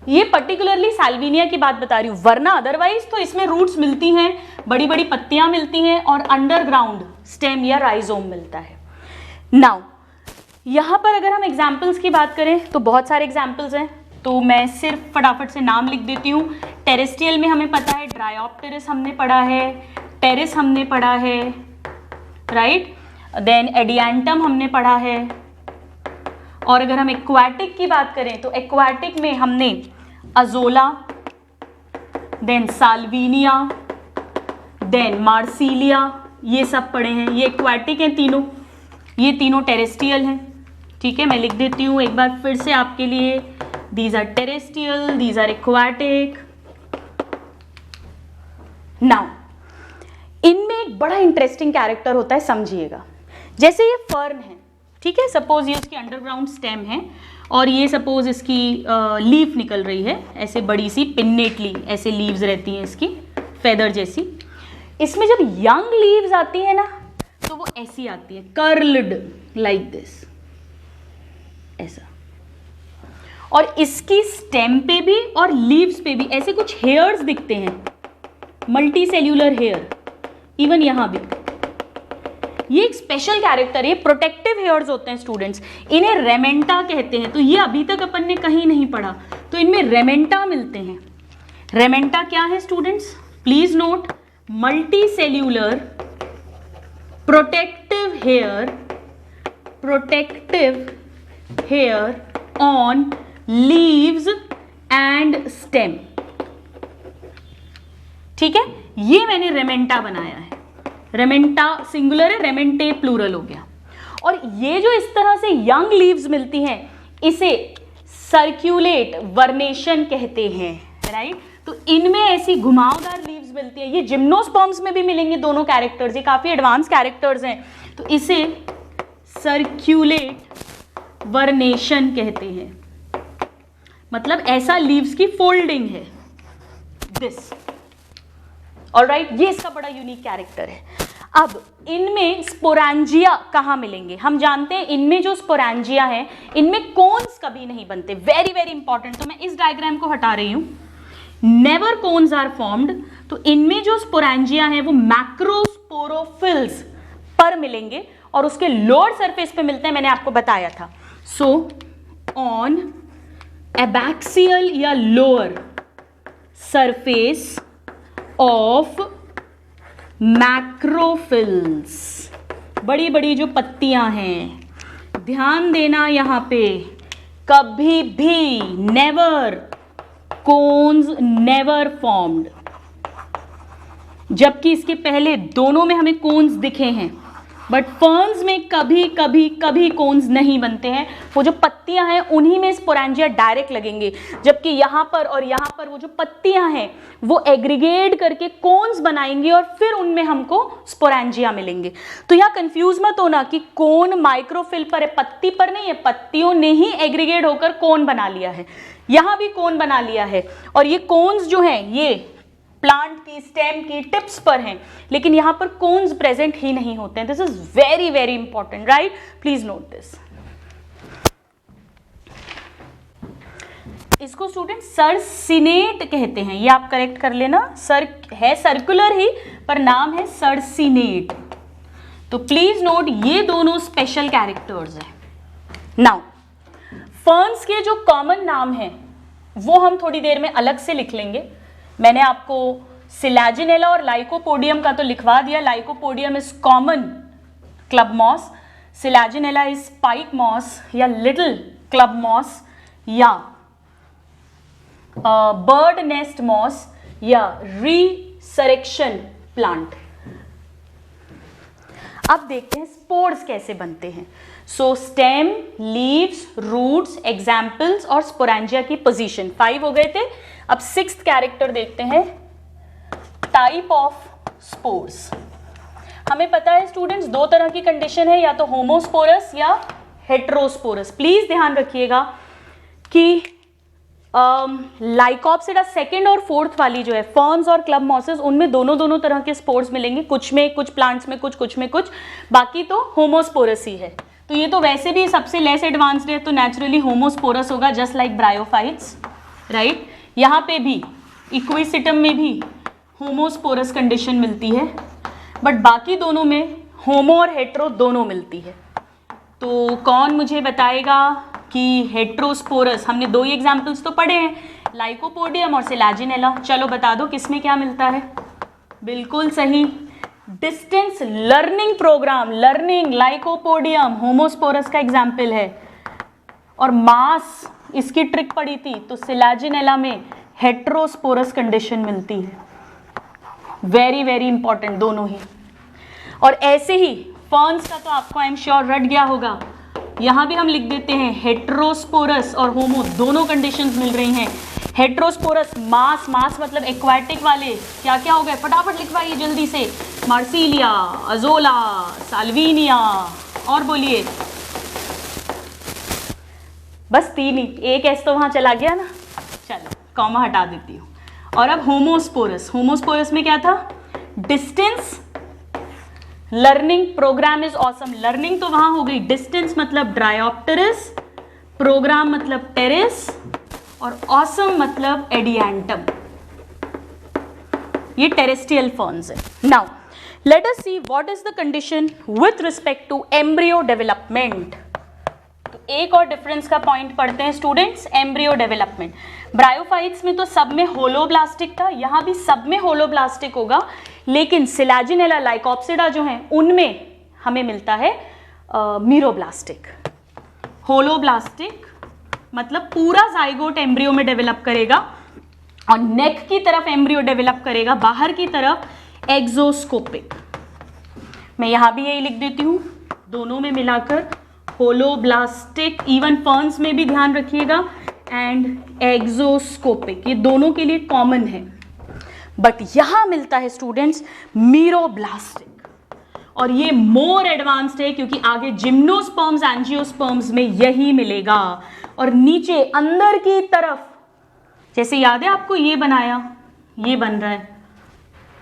ये पर्टिकुलरली साल्विनिया की बात बता रही हूँ, वरना अदरवाइज तो इसमें रूट्स मिलती हैं, बड़ी बड़ी पत्तियां मिलती हैं, और अंडरग्राउंड स्टेम या राइजोम मिलता है। नाउ यहाँ पर अगर हम एग्जाम्पल्स की बात करें तो बहुत सारे एग्जाम्पल्स हैं, तो मैं सिर्फ फटाफट से नाम लिख देती हूँ। टेरेस्ट्रियल में हमें पता है ड्रायोप्टेरिस हमने पढ़ा है, टेरिस हमने पढ़ा है, राइट? देन एडियांटम हमने पढ़ा है। और अगर हम एक्वाटिक की बात करें तो एक्वाटिक में हमने Azolla, then Salvinia, then Marsilea, ये सब पढ़े हैं। ये एक्वाटिक हैं तीनों, ये तीनों टेरेस्ट्रियल हैं, ठीक है? मैं लिख देती हूँ एक बार फिर से आपके लिए, these are terrestrial, these are aquatic. Now इनमें एक बड़ा इंटरेस्टिंग कैरेक्टर होता है, समझिएगा। जैसे ये फर्न है, ठीक है, सपोज ये उसकी अंडरग्राउंड स्टेम है, और ये सपोज इसकी लीफ निकल रही है, ऐसे बड़ी सी पिन्नेटली ऐसे लीव्स रहती हैं इसकी, फेदर जैसी। इसमें जब यंग लीव्स आती है ना, तो वो ऐसी आती है, कर्ल्ड, लाइक दिस, ऐसा। और इसकी स्टेम पे भी और लीव्स पे भी ऐसे कुछ हेयर्स दिखते हैं, मल्टी सेल्यूलर हेयर, इवन यहां भी। ये एक स्पेशल कैरेक्टर है, प्रोटेक्टिव हेयर्स होते हैं स्टूडेंट्स, इन्हें रेमेंटा कहते हैं। तो ये अभी तक अपन ने कहीं नहीं पढ़ा, तो इनमें रेमेंटा मिलते हैं। रेमेंटा क्या है students? Please note, multicellular protective hair on leaves and stem. ठीक है, ये मैंने रेमेंटा बनाया है। रेमेंटा सिंगुलर है, रेमेंटे प्लूरल हो गया। और ये जो इस तरह से यंग लीव्स मिलती हैं, इसे सर्क्यूलेट वर्नेशन कहते हैं, राइट। तो इनमें ऐसी घुमावदार लीव्स मिलती है। ये जिम्नोस्पर्म्स में भी मिलेंगे दोनों कैरेक्टर्स, ये काफी एडवांस कैरेक्टर्स हैं। तो इसे सर्क्यूलेट वर्नेशन कहते हैं, मतलब ऐसा लीव्स की फोल्डिंग है, दिस। ऑलराइट, ये इसका बड़ा यूनिक कैरेक्टर है। अब इनमें स्पोरेंजिया कहाँ मिलेंगे? हम जानते हैं इनमें जो स्पोरेंजिया है, इनमें कोन्स कभी नहीं बनते। Very very important. तो मैं इस डायग्राम को हटा रही हूं। Never cones are formed. तो इनमें जो स्पोरेंजिया है वो मैक्रोस्पोरोफिल्स पर मिलेंगे और उसके लोअर सरफेस पे मिलते हैं, मैंने आपको बताया था। सो ऑन एबैक्सियल या लोअर सरफेस ऑफ मैक्रोफिल्स, बड़ी बड़ी जो पत्तियां हैं, ध्यान देना यहां पे, कभी भी नेवर, कोन्स नेवर फॉर्म्ड। जबकि इसके पहले दोनों में हमें कोन्स दिखे हैं, बट फर्न्स में कभी कभी कभी कोन्स नहीं बनते हैं। वो जो पत्तियां हैं उन्हीं में स्पोरेंजिया डायरेक्ट लगेंगे, जबकि यहाँ पर और यहाँ पर वो जो पत्तियां हैं वो एग्रीगेट करके कोन्स बनाएंगी और फिर उनमें हमको स्पोरेंजिया मिलेंगे। तो यहाँ कंफ्यूज मत होना कि कोन माइक्रोफिल पर है, पत्ती पर नहीं है। पत्तियों ने ही एग्रीगेट होकर कोन बना लिया है, यहाँ भी कोन बना लिया है। और ये कोन्स जो हैं ये प्लांट की स्टेम की टिप्स पर हैं, लेकिन यहां पर कोन्स प्रेजेंट ही नहीं होते हैं। This is very very important, right. Please note this. इसको स्टूडेंट सर्सिनेट कहते हैं, ये आप करेक्ट कर लेना। सर है सर्कुलर ही, पर नाम है सर्सिनेट। तो प्लीज नोट, ये दोनों स्पेशल कैरेक्टर्स हैं। नाउ फर्न्स के जो कॉमन नाम हैं वो हम थोड़ी देर में अलग से लिख लेंगे। मैंने आपको सिलैजिनेला और लाइकोपोडियम का तो लिखवा दिया। Lycopodium is common club moss, Selaginella is spike moss या लिटिल क्लब मॉस या बर्ड नेस्ट मॉस या रिसरेक्शन प्लांट। अब देखते हैं स्पोर्स कैसे बनते हैं। So stem, leaves, roots, examples और स्पोरेंजिया की पोजीशन 5 हो गए थे। अब 6th कैरेक्टर देखते हैं, टाइप ऑफ स्पोर्स। हमें पता है स्टूडेंट्स दो तरह की कंडीशन है, या तो होमोस्पोरस या हेट्रोस्पोरस। प्लीज ध्यान रखिएगा कि लाइकोप्सिडा 2nd और 4th वाली जो है फर्न्स और क्लब मॉसेस, उनमें दोनों तरह के स्पोर्स मिलेंगे। कुछ में कुछ प्लांट्स में कुछ में कुछ, बाकी तो होमोस्पोरस ही है। तो ये तो वैसे भी सबसे लेस एडवांस्ड है, तो नेचुरली होमोस्पोरस होगा, जस्ट लाइक ब्रायोफाइट्स, राइट। यहाँ पे भी इक्विसिटम में भी होमोस्पोरस कंडीशन मिलती है, बट बाकी दोनों में होमो और हेट्रो दोनों मिलती है। तो कौन मुझे बताएगा कि हेट्रोस्पोरस, हमने 2 ही एग्जाम्पल्स तो पढ़े हैं, लाइकोपोडियम और सिलैजिनेला। चलो बता दो किसमें क्या मिलता है। बिल्कुल सही, distance learning programme, learning Lycopodium homosporous का एग्जाम्पल है। और मास, इसकी ट्रिक पड़ी थी, तो सिलैजिनेला में हेट्रोस्पोरस कंडीशन मिलती है। वेरी वेरी इंपॉर्टेंट दोनों ही। और ऐसे ही फर्न्स का तो आपको आई एम श्योर रट गया होगा, यहां भी हम लिख देते हैं हेट्रोस्पोरस और होमो दोनों कंडीशंस मिल रही हैं। हेट्रोस्पोरस मास, मास मतलब एक्वाटिक वाले क्या क्या हो गए, फटाफट लिखवाइए जल्दी से। मार्सिलिया, अजोला, साल्विनिया, और बोलिए। बस 3 ही, एक एस तो वहां चला गया ना, चलो कॉमा हटा देती हूँ। और अब होमोस्पोरस, होमोस्पोरस में क्या था, distance learning programme is awesome. Learning तो वहां हो गई, डिस्टेंस मतलब ड्रायोप्टेरिस, प्रोग्राम मतलब टेरिस, और ऑसम मतलब एडियांटम। ये टेरेस्ट्रियल फर्न्स है। Now let us see what is the condition with respect to embryo development. तो एक और डिफरेंस का पॉइंट पढ़ते हैं स्टूडेंट्स, एम्ब्रियो डेवलपमेंट। ब्रायोफाइट्स में तो सब में होलोब्लास्टिक था, यहां भी सब में होलोब्लास्टिक होगा, लेकिन सिलैजिनेला, लाइकोप्सिडा जो हैं उनमें हमें मिलता है मीरोब्लास्टिक। होलोब्लास्टिक मतलब पूरा जाइगोट एम्ब्रियो में डेवलप करेगा और नेक की तरफ एम्ब्रियो डेवलप करेगा, बाहर की तरफ एक्सोस्कोपिक। मैं यहां भी यही लिख देती हूं, दोनों में मिलाकर होलोब्लास्टिक, इवन फर्न्स में भी ध्यान रखिएगा, एंड एक्सोस्कोपिक, ये दोनों के लिए कॉमन है। बट यहां मिलता है स्टूडेंट्स मीरोब्लास्टिक, और ये मोर एडवांस्ड है क्योंकि आगे जिम्नोस्पर्म्स एंजियोस्पर्म्स में यही मिलेगा। और नीचे अंदर की तरफ, जैसे याद है आपको ये बनाया, ये बन रहा है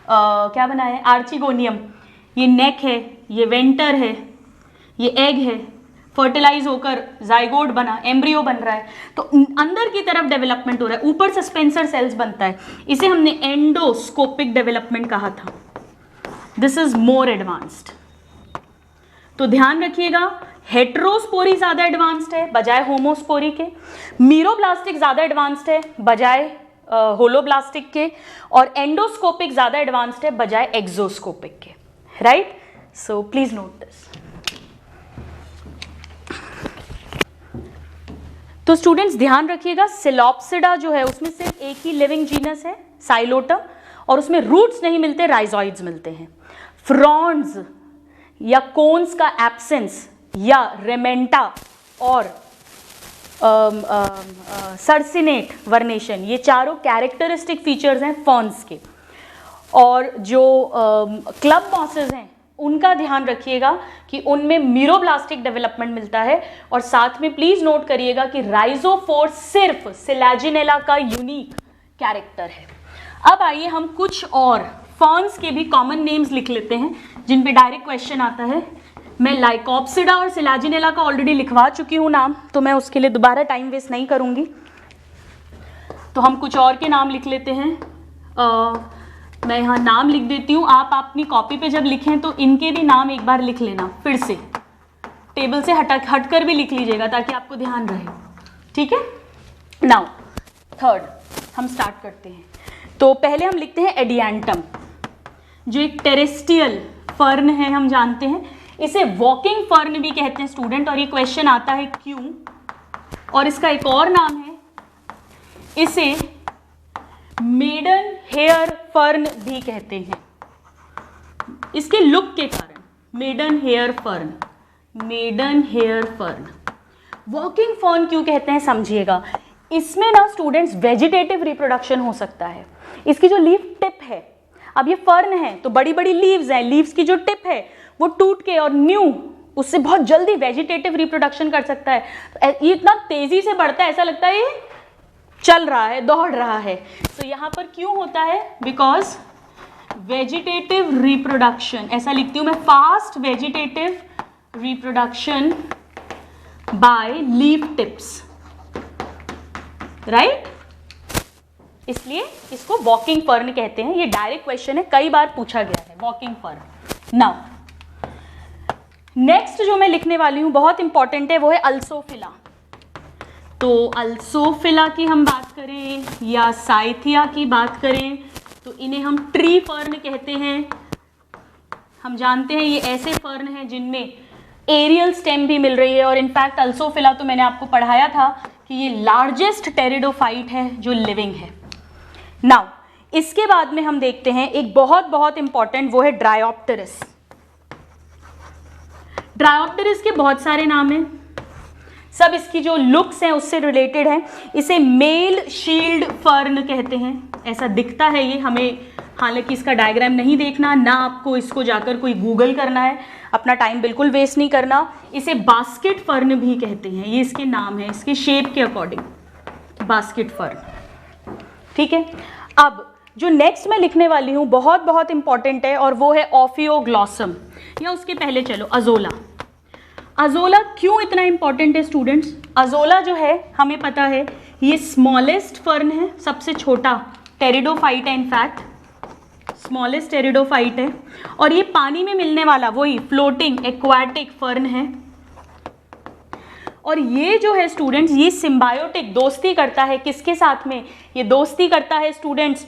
क्या बनाया है, आर्चिगोनियम, ये नेक है, ये वेंटर है, ये एग है, फर्टिलाइज होकर जाइगोट बना, एम्ब्रियो बन रहा है, तो अंदर की तरफ डेवलपमेंट हो रहा है, ऊपर सस्पेंसर सेल्स बनता है, इसे हमने एंडोस्कोपिक डेवलपमेंट कहा था। This is more advanced. तो ध्यान रखिएगा, हेट्रोस्पोरी ज्यादा एडवांस्ड है बजाय होमोस्पोरी के, मीरोब्लास्टिक ज्यादा एडवांस्ड है बजाय होलोब्लास्टिक के, और एंडोस्कोपिक ज्यादा एडवांस्ड है बजाय एक्सोस्कोपिक के, right? So please note this. तो स्टूडेंट्स ध्यान रखिएगा, सिलॉप्सिडा जो है उसमें सिर्फ एक ही लिविंग जीनस है साइलोटा, और उसमें रूट्स नहीं मिलते, राइजॉइड्स मिलते हैं। फ्रॉन्स या कोन्स का एब्सेंस या रेमेंटा और सर्सिनेट वर्नेशन, ये चारों कैरेक्टरिस्टिक फीचर्स हैं फर्न्स के। और जो क्लब मॉसेस हैं उनका ध्यान रखिएगा कि उनमें मीरोब्लास्टिक डेवलपमेंट मिलता है, और साथ में प्लीज नोट करिएगा कि राइजोफोर सिर्फ सिलैजिनेला का यूनिक कैरेक्टर है। अब आइए हम कुछ और फर्न्स के भी कॉमन नेम्स लिख लेते हैं जिन पे डायरेक्ट क्वेश्चन आता है। मैं लाइकोप्सिडा और सिलैजिनेला का ऑलरेडी लिखवा चुकी हूँ नाम, तो मैं उसके लिए दोबारा टाइम वेस्ट नहीं करूँगी। तो हम कुछ और के नाम लिख लेते हैं। मैं यहाँ नाम लिख देती हूँ, आप अपनी कॉपी पे जब लिखें तो इनके भी नाम एक बार लिख लेना, फिर से टेबल से हट कर भी लिख लीजिएगा ताकि आपको ध्यान रहे, ठीक है? नाउ थर्ड हम स्टार्ट करते हैं। तो पहले हम लिखते हैं एडियांटम, जो एक टेरेस्ट्रियल फर्न है, हम जानते हैं इसे वॉकिंग फर्न भी कहते हैं स्टूडेंट, और ये क्वेश्चन आता है क्यों। और इसका एक और नाम है, इसे मेडन हेयर फर्न भी कहते हैं, इसके लुक के कारण। Maiden hair fern, maiden hair fern. Walking fern क्यों कहते हैं समझिएगा, इसमें ना स्टूडेंट्स वेजिटेटिव रिप्रोडक्शन हो सकता है। इसकी जो लीफ टिप है, अब ये फर्न है तो बड़ी बड़ी लीव्स हैं, लीव्स की जो टिप है वो टूट के और न्यू उससे बहुत जल्दी वेजिटेटिव रिप्रोडक्शन कर सकता है। तो ये इतना तेजी से बढ़ता है, ऐसा लगता है ये चल रहा है, दौड़ रहा है। तो यहाँ पर क्यों होता है, बिकॉज वेजिटेटिव रिप्रोडक्शन, ऐसा लिखती हूँ मैं, fast vegetative reproduction by leaf tips, right? इसलिए इसको वॉकिंग फर्न कहते हैं। ये डायरेक्ट क्वेश्चन है, कई बार पूछा गया है, वॉकिंग फर्न। नाउ नेक्स्ट जो मैं लिखने वाली हूँ बहुत इंपॉर्टेंट है, वो है अल्सोफिला। तो अल्सोफिला की हम बात करें या साइथिया की बात करें तो इन्हें हम ट्री फर्न कहते हैं। हम जानते हैं ये ऐसे फर्न हैं जिनमें एरियल स्टेम भी मिल रही है, और इनफैक्ट अल्सोफिला तो मैंने आपको पढ़ाया था कि ये लार्जेस्ट टेरिडोफाइट है जो लिविंग है। नाउ इसके बाद में हम देखते हैं एक बहुत बहुत इंपॉर्टेंट, वो है ड्रायोप्टेरिस। ड्रायोप्टेरिस के बहुत सारे नाम हैं, सब इसकी जो लुक्स हैं उससे रिलेटेड है। इसे मेल शील्ड फर्न कहते हैं, ऐसा दिखता है ये हमें, हालांकि इसका डायग्राम नहीं देखना ना, आपको इसको जाकर कोई गूगल करना है, अपना टाइम बिल्कुल वेस्ट नहीं करना। इसे बास्केट फर्न भी कहते हैं, ये इसके नाम है, इसके शेप के अकॉर्डिंग बास्केट फर्न, ठीक है? अब जो नेक्स्ट मैं लिखने वाली हूँ बहुत बहुत इंपॉर्टेंट है, और वो है ऑफियोग्लॉसम, या उसके पहले चलो अजोला। अजोला क्यों इतना इंपॉर्टेंट है स्टूडेंट्स? अजोला जो है हमें पता है ये स्मॉलेस्ट फर्न है, सबसे छोटा टेरिडोफाइट है, इनफैक्ट स्मॉलेस्ट टेरिडोफाइट है, और ये पानी में मिलने वाला वही फ्लोटिंग एक्वाटिक फर्न है। और ये जो है स्टूडेंट्स, ये सिम्बायोटिक, दोस्ती करता है किसके साथ में? ये दोस्ती करता है स्टूडेंट्स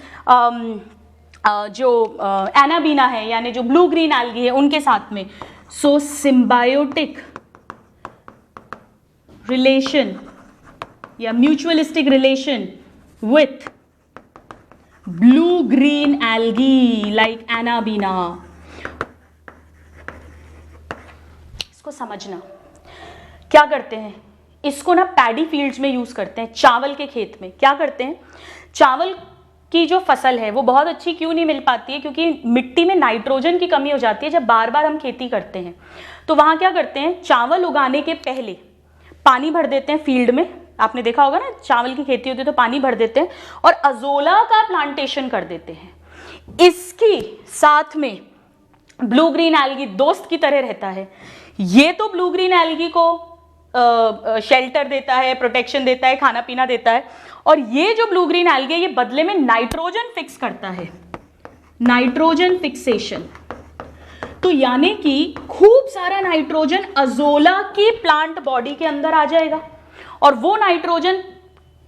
जो एनाबीना है, यानी जो ब्लू ग्रीन एल्गी है उनके साथ में। सो सिम्बायोटिक रिलेशन या mutualistic relation with blue green algae like anabaena. इसको समझना, क्या करते हैं इसको ना पैडी फील्ड्स में यूज करते हैं, चावल के खेत में। क्या करते हैं, चावल की जो फसल है वो बहुत अच्छी क्यों नहीं मिल पाती है, क्योंकि मिट्टी में नाइट्रोजन की कमी हो जाती है जब बार बार हम खेती करते हैं। तो वहां क्या करते हैं, चावल उगाने के पहले पानी भर देते हैं फील्ड में। आपने देखा होगा ना, चावल की खेती होती है तो पानी भर देते हैं और अजोला का प्लांटेशन कर देते हैं। इसकी साथ में ब्लू ग्रीन एल्गी दोस्त की तरह रहता है। ये तो ब्लू ग्रीन एल्गी को शेल्टर देता है, प्रोटेक्शन देता है, खाना पीना देता है, और ये जो ब्लू ग्रीन एल्गी ये बदले में नाइट्रोजन फिक्स करता है, नाइट्रोजन फिक्सेशन। तो यानी कि खूब सारा नाइट्रोजन अजोला की प्लांट बॉडी के अंदर आ जाएगा और वो नाइट्रोजन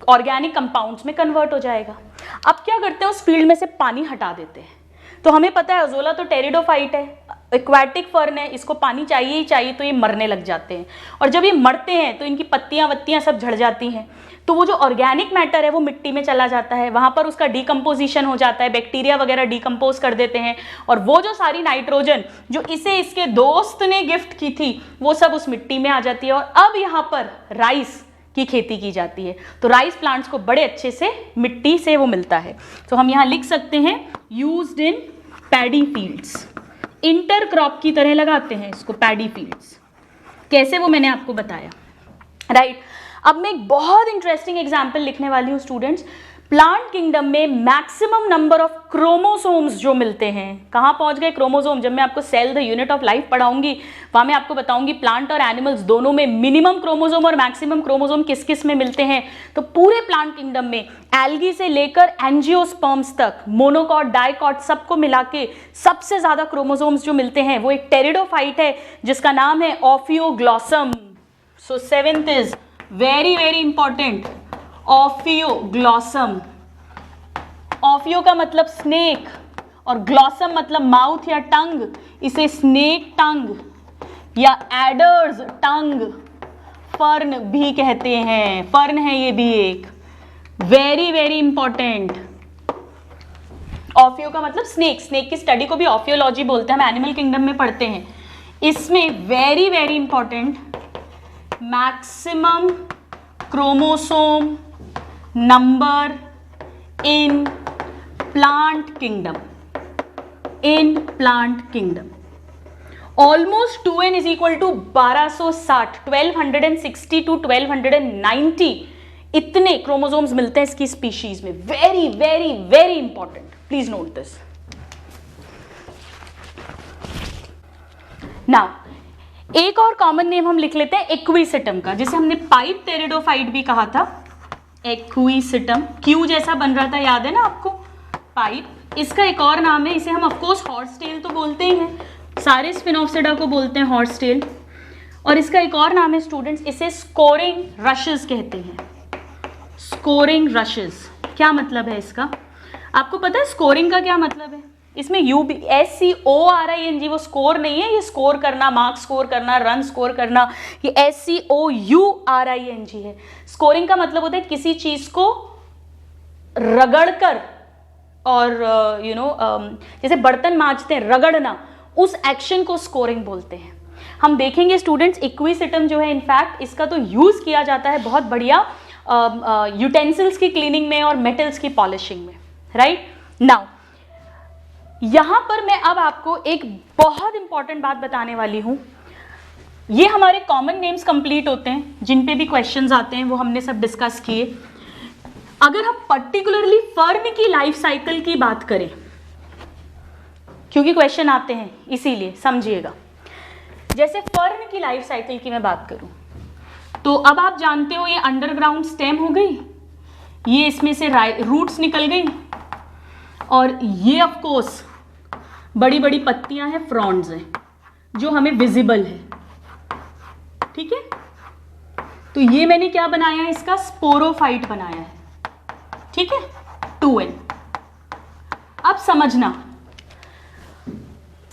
ऑर्गेनिक कंपाउंड्स में कन्वर्ट हो जाएगा। अब क्या करते हैं, उस फील्ड में से पानी हटा देते हैं। तो हमें पता है अजोला तो टेरिडोफाइट है, एक्वाटिक फर्न है, इसको पानी चाहिए ही चाहिए, तो ये मरने लग जाते हैं। और जब ये मरते हैं तो इनकी पत्तियां वत्तियां सब झड़ जाती हैं, तो वो जो ऑर्गेनिक मैटर है वो मिट्टी में चला जाता है, वहां पर उसका डिकम्पोजिशन हो जाता है, बैक्टीरिया वगैरह डिकम्पोज कर देते हैं, और वो जो सारी नाइट्रोजन जो इसे इसके दोस्त ने गिफ्ट की थी वो सब उस मिट्टी में आ जाती है। और अब यहाँ पर राइस की खेती की जाती है, तो राइस प्लांट्स को बड़े अच्छे से मिट्टी से वो मिलता है। तो हम यहाँ लिख सकते हैं used in paddy fields, intercrop की तरह लगाते हैं इसको पैडी फील्ड्स। कैसे वो मैंने आपको बताया, राइट। अब मैं एक बहुत इंटरेस्टिंग एग्जांपल लिखने वाली हूँ स्टूडेंट्स। प्लांट किंगडम में मैक्सिमम नंबर ऑफ क्रोमोसोम्स जो मिलते हैं, कहाँ पहुंच गए क्रोमोसोम, जब मैं आपको cell the unit of life पढ़ाऊंगी वहां मैं आपको बताऊंगी प्लांट और एनिमल्स दोनों में मिनिमम क्रोमोसोम और मैक्सिमम क्रोमोसोम किस किस में मिलते हैं। तो पूरे प्लांट किंगडम में एल्गी से लेकर एंजियोस्पर्म्स तक, मोनोकॉट, डाइकॉट, सबको मिला के सबसे ज्यादा क्रोमोसोम्स जो मिलते हैं वो एक टेरिडोफाइट है जिसका नाम है Ophioglossum. So seventh is very very important, Ophioglossum. Ophio का मतलब स्नेक और ग्लॉसम मतलब माउथ या टंग, इसे स्नेक टंग या एडर्स टंग फर्न भी कहते हैं। फर्न है ये भी एक, वेरी वेरी इंपॉर्टेंट। ऑफियो का मतलब स्नेक, स्नेक की स्टडी को भी ऑफियोलॉजी बोलते हैं, हम एनिमल किंगडम में पढ़ते हैं। इसमें very very important maximum chromosome number in plant kingdom, in plant kingdom almost 2n is equal to 1260, 1260 to 1290 इतने क्रोमोसोम्स मिलते हैं इसकी स्पीशीज में। Very very very important, please note this. Now एक और कॉमन नेम हम लिख लेते हैं एक्विसिटम का, जिसे हमने पाइप टेरिडोफाइट भी कहा था। एक्विसिटम क्यू जैसा बन रहा था, याद है ना आपको, पाइप। इसका एक और नाम है, इसे हम ऑफकोर्स हॉर्स टेल तो बोलते ही हैं, सारे स्पिनोफिसिडा को बोलते हैं हॉर्स टेल। और इसका एक और नाम है स्टूडेंट्स, इसे स्कोरिंग रशेस कहते हैं। स्कोरिंग रशेस क्या मतलब है इसका, आपको पता है स्कोरिंग का क्या मतलब है? इसमें SCORING वो स्कोर नहीं है, ये स्कोर करना, मार्क्स स्कोर करना, रन स्कोर करना, ये SCOURING है। स्कोरिंग का मतलब होता है किसी चीज को रगड़कर, और जैसे बर्तन मांजते हैं, रगड़ना, उस एक्शन को स्कोरिंग बोलते हैं। हम देखेंगे स्टूडेंट्स इक्विसिटम जो है इनफैक्ट इसका तो यूज किया जाता है बहुत बढ़िया यूटेंसिल्स की क्लीनिंग में और मेटल्स की पॉलिशिंग में, राइट। नाउ यहां पर मैं अब आपको एक बहुत इंपॉर्टेंट बात बताने वाली हूं। ये हमारे कॉमन नेम्स कंप्लीट होते हैं, जिन पे भी क्वेश्चंस आते हैं वो हमने सब डिस्कस किए। अगर हम पर्टिकुलरली फर्न की लाइफ साइकिल की बात करें, क्योंकि क्वेश्चन आते हैं इसीलिए समझिएगा। जैसे फर्न की लाइफ साइकिल की मैं बात करूं तो अब आप जानते हो ये अंडरग्राउंड स्टेम हो गई, ये इसमें से रूट्स निकल गई, और ये ऑफ कोर्स बड़ी बड़ी पत्तियां हैं, फ्रॉन्ड्स हैं जो हमें विजिबल है, ठीक है। तो ये मैंने क्या बनाया है, इसका स्पोरोफाइट बनाया है, ठीक है, 2n। अब समझना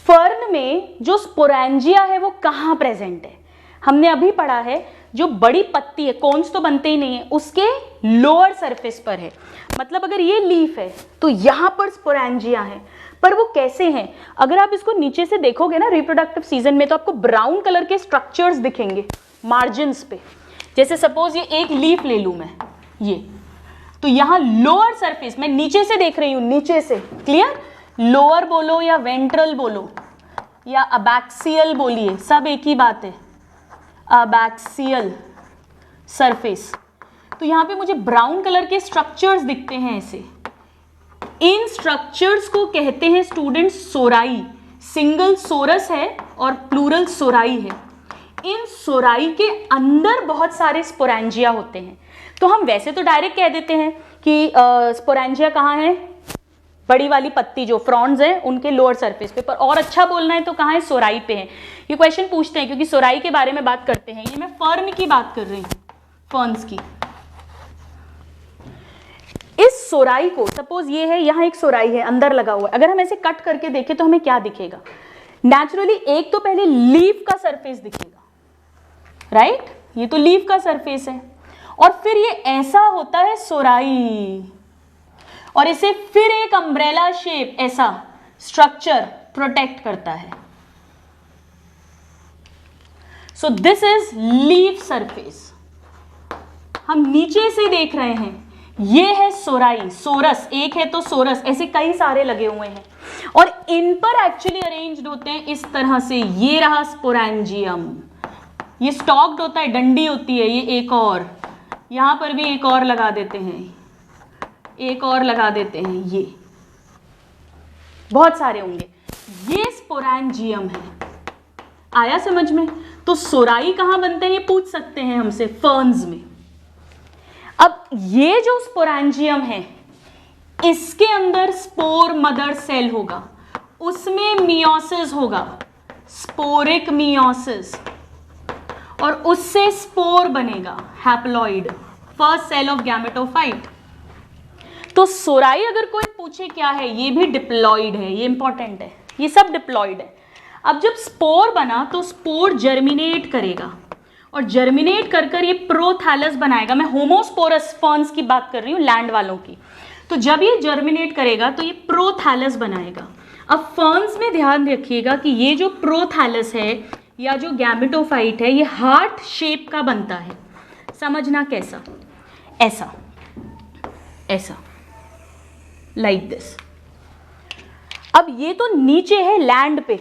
फर्न में जो स्पोरेंजिया है वो कहां प्रेजेंट है। हमने अभी पढ़ा है जो बड़ी पत्ती है, कॉन्स तो बनते ही नहीं है, उसके लोअर सरफेस पर है। मतलब अगर ये लीफ है तो यहां पर स्पोरेंजिया है, पर वो कैसे हैं? अगर आप इसको नीचे से देखोगे ना रिप्रोडक्टिव सीजन में, तो आपको ब्राउन कलर के स्ट्रक्चर्स दिखेंगे मार्जिन्स पे। जैसे सपोज ये एक लीफ ले लूं मैं, ये तो यहां लोअर सरफेस, मैं नीचे से देख रही हूं, नीचे से, क्लियर? लोअर बोलो या वेंट्रल बोलो या अबैक्सियल बोलिए, सब एक ही बात है, अबैक्सियल सरफेस। तो यहां पे मुझे ब्राउन कलर के स्ट्रक्चर्स दिखते हैं ऐसे। इन स्ट्रक्चर्स को कहते हैं स्टूडेंट्स सोराई। सिंगल सोरस है और प्लूरल सोराई है। इन सोराई के अंदर बहुत सारे स्पोरेंजिया होते हैं। तो हम वैसे तो डायरेक्ट कह देते हैं कि स्पोरेंजिया कहाँ है, बड़ी वाली पत्ती जो फ्रॉन्ड्स हैं उनके लोअर सरफेस पे, पर और अच्छा बोलना है तो कहाँ है, सोराई पे है। ये क्वेश्चन पूछते हैं क्योंकि सोराई के बारे में बात करते हैं। ये मैं फर्न की बात कर रही हूँ, फर्न्स की। इस सोराई को, सपोज ये है, यहाँ एक सोराई है अंदर लगा हुआ है, अगर हम ऐसे कट करके देखें तो हमें क्या दिखेगा? नेचुरली एक तो पहले लीफ का सरफेस दिखेगा, राइट? ये तो लीफ का सरफेस है, और फिर ये ऐसा होता है सोराई, और इसे फिर एक अम्ब्रेला शेप ऐसा स्ट्रक्चर प्रोटेक्ट करता है। सो दिस इज लीफ सरफेस। हम नीचे से देख रहे हैं, ये है सोराई, सोरस, एक है तो सोरस, ऐसे कई सारे लगे हुए हैं, और इन पर एक्चुअली अरेंज्ड होते हैं इस तरह से। ये रहा स्पोरेंजियम, ये स्टॉक्ड होता है, डंडी होती है, ये एक और, यहां पर भी एक और लगा देते हैं, एक और लगा देते हैं, ये बहुत सारे होंगे। ये स्पोरेंजियम है। आया समझ में? तो सोराई कहां बनते हैं ये पूछ सकते हैं हमसे, फर्न्स में। अब ये जो स्पोरेंजियम है, इसके अंदर स्पोर मदर सेल होगा, उसमें मियोसिस होगा, स्पोरिक मियोसिस, और उससे स्पोर बनेगा, haploid, first cell of gametophyte. तो सोराई अगर कोई पूछे क्या है, ये भी डिप्लॉइड है, ये इंपॉर्टेंट है, ये सब डिप्लॉइड है। अब जब स्पोर बना तो स्पोर जर्मिनेट करेगा, और जर्मिनेट कर कर ये प्रोथैलस बनाएगा। मैं होमोस्पोरस फर्न्स की बात कर रही हूँ, लैंड वालों की। तो जब ये जर्मिनेट करेगा तो ये प्रोथैलस बनाएगा। अब फर्न्स में ध्यान रखिएगा कि ये जो प्रोथैलस है या जो गैमेटोफाइट है, ये हार्ट शेप का बनता है। समझना कैसा? ऐसा, ऐसा, लाइक दिस। अब ये तो नीचे है लैंड पे,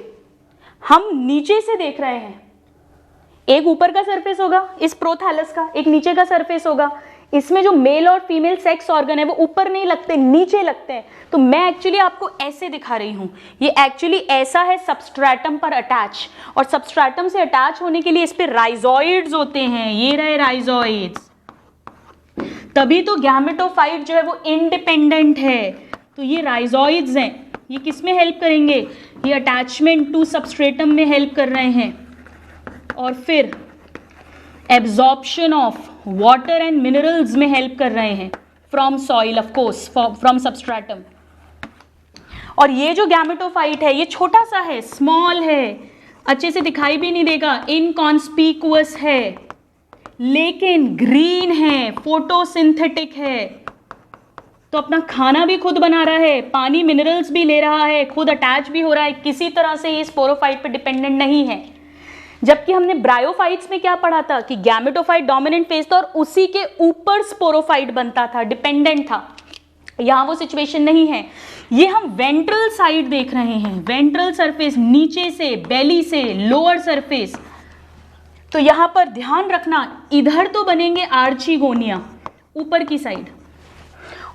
हम नीचे से देख रहे हैं। एक ऊपर का सरफेस होगा इस प्रोथैलस का, एक नीचे का सरफेस होगा। इसमें जो मेल और फीमेल सेक्स ऑर्गन है वो ऊपर नहीं लगते, नीचे लगते हैं। तो मैं एक्चुअली आपको ऐसे दिखा रही हूं, ये एक्चुअली ऐसा है सबस्ट्रेटम पर अटैच, और सबस्ट्रेटम से अटैच होने के लिए इस पे राइजोइड्स होते हैं। ये रहे राइजोइड्स, तभी तो गैमेटोफाइट जो है वो इंडिपेंडेंट है। तो ये राइजोइड्स हैं, ये किस में हेल्प करेंगे? ये अटैचमेंट टू सबस्ट्रेटम में हेल्प कर रहे हैं, और फिर absorption of water and minerals में हेल्प कर रहे हैं from soil, of course from substratum. और ये जो गैमेटोफाइट है ये छोटा सा है, स्मॉल है, अच्छे से दिखाई भी नहीं देगा, इनकॉन्स्पिकुअस है, लेकिन ग्रीन है, फोटोसिंथेटिक है, तो अपना खाना भी खुद बना रहा है, पानी मिनरल्स भी ले रहा है, खुद अटैच भी हो रहा है, किसी तरह से ये स्पोरोफाइट पे डिपेंडेंट नहीं है। जबकि हमने ब्रायोफाइट्स में क्या पढ़ा था कि गैमेटोफाइट डोमिनेंट फेज था और उसी के ऊपर स्पोरोफाइट बनता था, डिपेंडेंट था। यहाँ वो सिचुएशन नहीं है। ये हम वेंट्रल साइड देख रहे हैं, वेंट्रल सरफेस, नीचे से, बेली से, लोअर सरफेस। तो यहाँ पर ध्यान रखना, इधर तो बनेंगे आर्चिगोनिया ऊपर की साइड,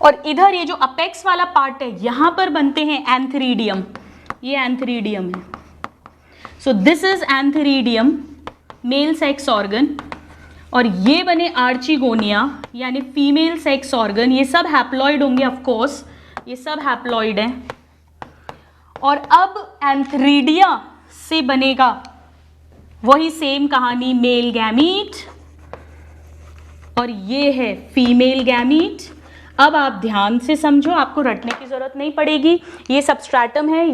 और इधर ये जो अपेक्स वाला पार्ट है यहाँ पर बनते हैं एंथरीडियम। ये एंथरीडियम है। सो this is antheridium, male sex organ, और ये बने आर्चिगोनिया यानी फीमेल सेक्स ऑर्गन। ये सब हैप्लॉइड होंगे, ऑफ कोर्स ये सब हैप्लॉइड हैं। और अब एंथरीडिया से बनेगा वही सेम कहानी, मेल गैमीट, और ये है फीमेल गैमीट। अब आप ध्यान से समझो, आपको रटने की जरूरत नहीं पड़ेगी। ये सबस्ट्रेटम है,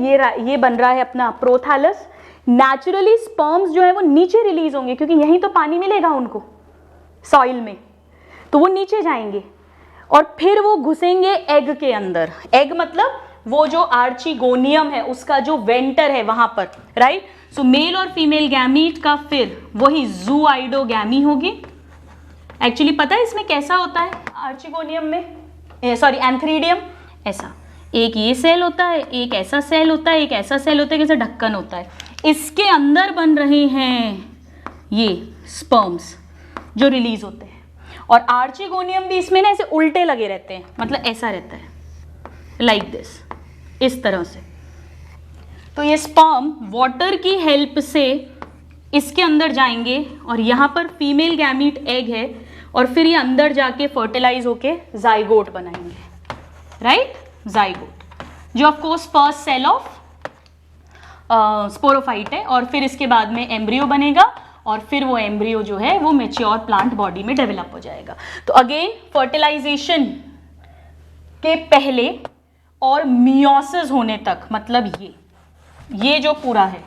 ये बन रहा है अपना प्रोथैलस। नेचुरली स्पर्म्स जो है वो नीचे रिलीज होंगे क्योंकि यहीं तो पानी मिलेगा उनको, सॉइल में, तो वो नीचे जाएंगे और फिर वो घुसेंगे एग के अंदर। एग मतलब वो जो आर्चिगोनियम है उसका जो वेंटर है वहां पर, राइट। सो मेल और फीमेल गैमीट का फिर वही जूआइडोगैमी होगी। एक्चुअली पता है इसमें कैसा होता है आर्चिगोनियम में, सॉरी एंथ्रीडियम, ऐसा एक ये सेल होता है, एक ऐसा सेल होता है, एक ऐसा सेल होता है, जैसे ढक्कन होता है, इसके अंदर बन रहे हैं ये स्पर्म्स जो रिलीज होते हैं। और आर्चिगोनियम भी इसमें ना ऐसे उल्टे लगे रहते हैं, मतलब ऐसा रहता है लाइक दिस, इस तरह से। तो ये स्पर्म वाटर की हेल्प से इसके अंदर जाएंगे और यहाँ पर फीमेल गैमीट एग है और फिर ये अंदर जाके फर्टिलाइज होके जाइगोट बनाएंगे, राइट, जाइगोट, जो of course first cell of sporophyte है। और फिर इसके बाद में एम्ब्रियो बनेगा और फिर वो एम्ब्रियो जो है वो मैच्योर प्लांट बॉडी में डेवलप हो जाएगा। तो अगेन फर्टिलाइजेशन के पहले और मियोसिस होने तक, मतलब ये जो पूरा है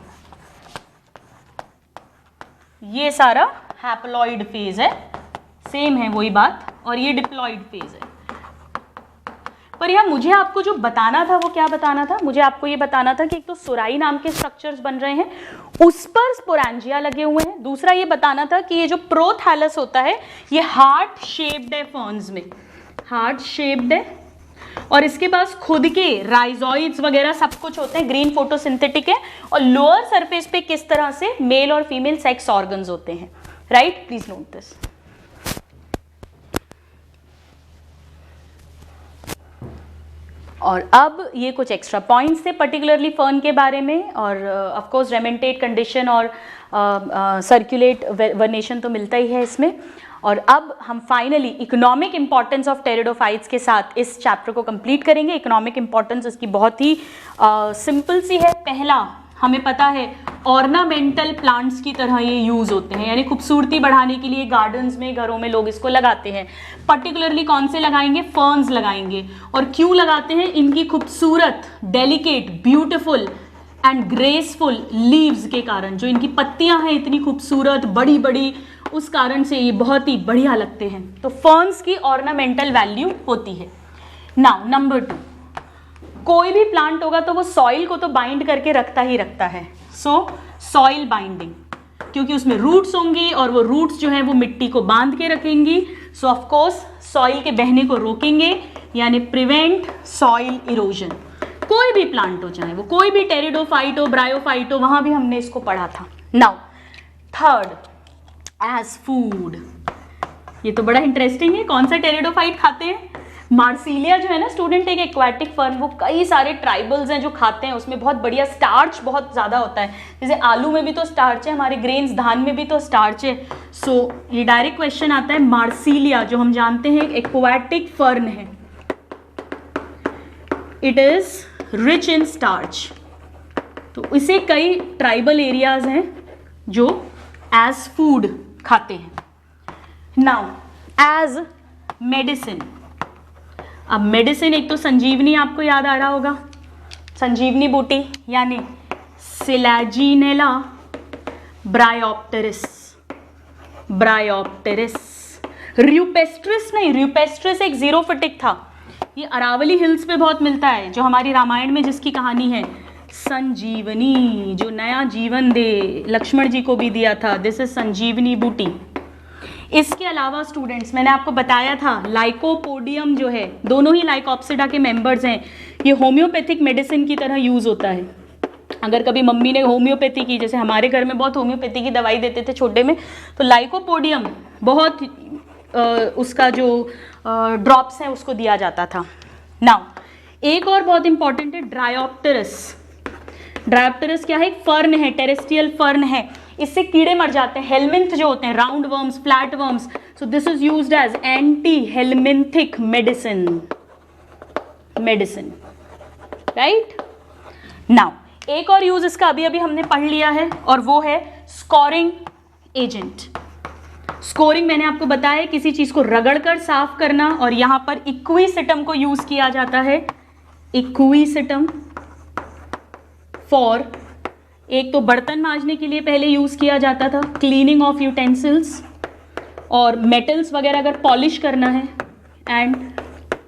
ये सारा हैप्लॉइड फेज है, सेम है वही बात, और ये डिप्लॉइड फेज है। पर यहाँ मुझे आपको जो बताना था वो क्या बताना था, मुझे आपको ये बताना था कि एक तो सुराई नाम के स्ट्रक्चर्स बन रहे हैं, उस पर स्पोरेंजिया लगे हुए हैं। दूसरा ये बताना था कि ये जो प्रोथैलस होता है ये हार्ट शेप्ड है, फर्न्स में हार्ट शेप्ड है, और इसके पास खुद के राइजोइड्स वगैरह सब कुछ होते हैं, ग्रीन फोटोसिंथेटिक है, और लोअर सरफेस पे किस तरह से मेल और फीमेल सेक्स ऑर्गन्स होते हैं, राइट। Please note this. और अब ये कुछ एक्स्ट्रा पॉइंट्स थे पर्टिकुलरली फर्न के बारे में, और ऑफ कोर्स रेमेंटेट कंडीशन और सर्कुलेट वर्नेशन तो मिलता ही है इसमें। और अब हम finally economic importance of pteridophytes के साथ इस चैप्टर को कंप्लीट करेंगे। इकोनॉमिक इंपॉर्टेंस इसकी बहुत ही सिंपल सी है। पहला, हमें पता है ऑर्नामेंटल प्लांट्स की तरह ये यूज़ होते हैं, यानी खूबसूरती बढ़ाने के लिए गार्डन्स में, घरों में लोग इसको लगाते हैं। पर्टिकुलरली कौन से लगाएंगे, फर्न्स लगाएंगे। और क्यों लगाते हैं, इनकी खूबसूरत, delicate, beautiful and graceful leaves के कारण, जो इनकी पत्तियां हैं इतनी खूबसूरत, बड़ी बड़ी, उस कारण से ये बहुत ही बढ़िया लगते हैं। तो फर्न्स की ऑर्नामेंटल वैल्यू होती है। नाउ नंबर 2, कोई भी प्लांट होगा तो वो सॉइल को तो बाइंड करके रखता ही रखता है। सो सॉइल बाइंडिंग, क्योंकि उसमें रूट्स होंगी और वो रूट्स जो है वो मिट्टी को बांध के रखेंगी। सो ऑफ कोर्स सॉइल के बहने को रोकेंगे, यानी प्रिवेंट सॉइल इरोजन। कोई भी प्लांट हो, चाहे वो कोई भी टेरिडोफाइट हो, ब्रायोफाइट हो, वहां भी हमने इसको पढ़ा था। Now third, as food. ये तो बड़ा इंटरेस्टिंग है, कौन सा टेरिडोफाइट खाते हैं, मार्सिलिया जो है ना स्टूडेंट, एक एक्वाटिक फर्न, वो कई सारे ट्राइबल्स हैं जो खाते हैं, उसमें बहुत बढ़िया स्टार्च बहुत ज़्यादा होता है। जैसे आलू में भी तो स्टार्च है, हमारे ग्रेन्स धान में भी तो स्टार्च है। सो ये डायरेक्ट क्वेश्चन आता है, मार्सिलिया जो हम जानते हैं एक एक्वाटिक फर्न है, it is rich in starch. तो इसे कई ट्राइबल एरियाज हैं जो एज फूड खाते हैं। नाउ एज मेडिसिन, अब मेडिसिन, एक तो संजीवनी आपको याद आ रहा होगा, संजीवनी बूटी यानी सिलैजिनेला ब्रायोप्टेरिस, ब्रायोप्टेरिस। र्यूपेस्ट्रिस नहीं, र्यूपेस्ट्रिस एक जीरोफिटिक था, ये अरावली हिल्स पे बहुत मिलता है, जो हमारी रामायण में जिसकी कहानी है, संजीवनी, जो नया जीवन दे, लक्ष्मण जी को भी दिया था, दिस इज संजीवनी बूटी। इसके अलावा स्टूडेंट्स, मैंने आपको बताया था लाइकोपोडियम जो है, दोनों ही लाइकोप्सिडा के मेंबर्स हैं, ये होम्योपैथिक मेडिसिन की तरह यूज़ होता है। अगर कभी मम्मी ने होम्योपैथी की, जैसे हमारे घर में बहुत होम्योपैथी की दवाई देते थे छोटे में, तो लाइकोपोडियम बहुत उसका जो ड्रॉप्स हैं उसको दिया जाता था। नाउ एक और बहुत इंपॉर्टेंट है ड्रायोप्टेरस। ड्रायोप्टेरस क्या है, एक फर्न है, टेरेस्ट्रियल फर्न है, इससे कीड़े मर जाते हैं, हेलमिंथ जो होते हैं, round worms, flat worms. So this is used as anti helminthic medicine, right. Now एक और यूज इसका अभी अभी हमने पढ़ लिया है, और वो है स्कोरिंग एजेंट। स्कोरिंग मैंने आपको बताया है, किसी चीज को रगड़कर साफ करना, और यहां पर इक्विसिटम को यूज किया जाता है, इक्विसिटम फॉर, एक तो बर्तन मांजने के लिए पहले यूज किया जाता था, क्लीनिंग ऑफ यूटेंसिल्स, और मेटल्स वगैरह अगर पॉलिश करना है, and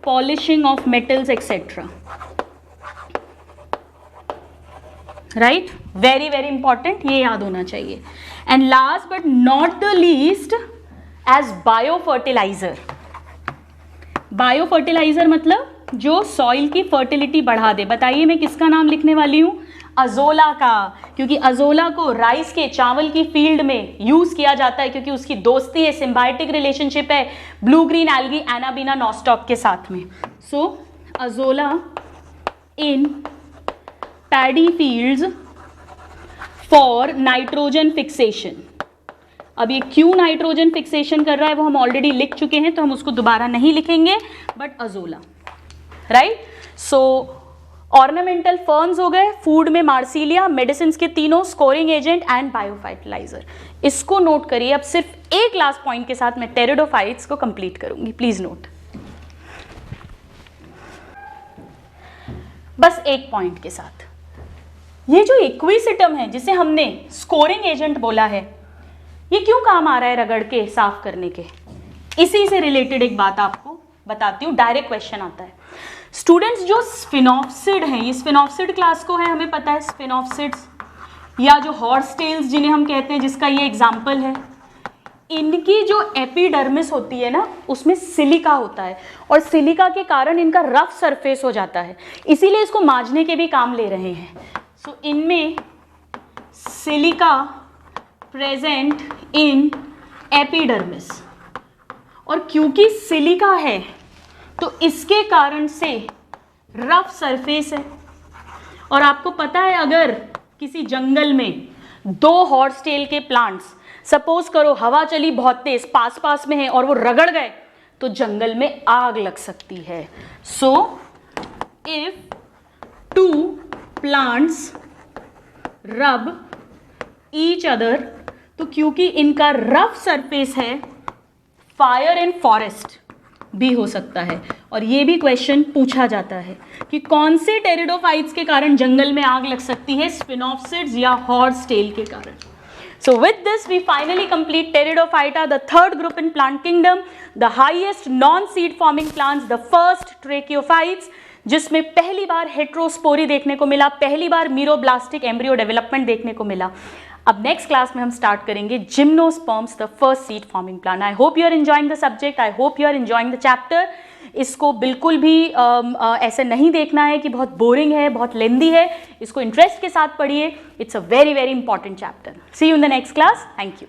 polishing of metals etcetera, right, very very important, ये याद होना चाहिए. And last but not the least, as bio fertilizer. Bio fertilizer मतलब जो सॉइल की फर्टिलिटी बढ़ा दे. बताइए मैं किसका नाम लिखने वाली हूं? अजोला का, क्योंकि अजोला को राइस के, चावल की फील्ड में यूज किया जाता है, क्योंकि उसकी दोस्ती है, सिम्बायोटिक रिलेशनशिप है blue green algae Anabaena Nostoc के साथ में. So Azolla in paddy fields for nitrogen fixation. अब ये क्यों नाइट्रोजन फिक्सेशन कर रहा है वो हम ऑलरेडी लिख चुके हैं, तो हम उसको दोबारा नहीं लिखेंगे, but azolla, right. So ornamental ferns हो गए, फूड में मार्सिलिया, मेडिसिन के तीनों, स्कोरिंग एजेंट एंड बायोफर्टिलाइजर. इसको नोट करिए. अब सिर्फ एक लास्ट पॉइंट के साथ मैं टेरिडोफाइट्स को कंप्लीट करूंगी. प्लीज नोट, बस एक पॉइंट के साथ. ये जो इक्विसिटम है जिसे हमने स्कोरिंग एजेंट बोला है, ये क्यों काम आ रहा है रगड़ के साफ करने के? इसी से रिलेटेड एक बात आपको बताती हूँ, डायरेक्ट क्वेश्चन आता है. स्टूडेंट्स, जो स्फिनोप्सिड हैं, ये स्फिनोप्सिड क्लास को है, हमें पता है स्फिनोप्सिड्स या जो हॉर्स टेल्स जिन्हें हम कहते हैं, जिसका ये एग्जाम्पल है, इनकी जो एपिडर्मिस होती है ना, उसमें सिलिका होता है, और सिलिका के कारण इनका रफ सरफेस हो जाता है, इसीलिए इसको मांझने के भी काम ले रहे हैं. सो इनमें सिलिका प्रेजेंट इन एपिडर्मिस, और क्योंकि सिलिका है तो इसके कारण से रफ सरफेस है. और आपको पता है, अगर किसी जंगल में दो हॉर्स टेल के प्लांट्स, सपोज करो हवा चली बहुत तेज, पास पास में है, और वो रगड़ गए, तो जंगल में आग लग सकती है. सो इफ टू प्लांट्स रब ईच अदर, तो क्योंकि इनका रफ सरफेस है, फायर इन फॉरेस्ट भी हो सकता है. और ये भी क्वेश्चन पूछा जाता है कि कौन से टेरिडोफाइट्स के कारण जंगल में आग लग सकती है, स्फिनोप्सिड्स या हॉर्स टेल के कारण. So with this we finally complete Pteridophyta, the third group in plant kingdom, the highest non-seed forming plants, the first Tracheophytes, जिसमें पहली बार हेट्रोस्पोरी देखने को मिला, पहली बार मीरोब्लास्टिक एम्ब्रियो डेवलपमेंट देखने को मिला. अब नेक्स्ट क्लास में हम स्टार्ट करेंगे gymnosperms, the first seed forming plant. I hope you are enjoying the subject, I hope you are enjoying the chapter. इसको बिल्कुल भी ऐसे नहीं देखना है कि बहुत बोरिंग है, बहुत लेंदी है. इसको इंटरेस्ट के साथ पढ़िए. It's a very very important chapter. See you in the next class. Thank you.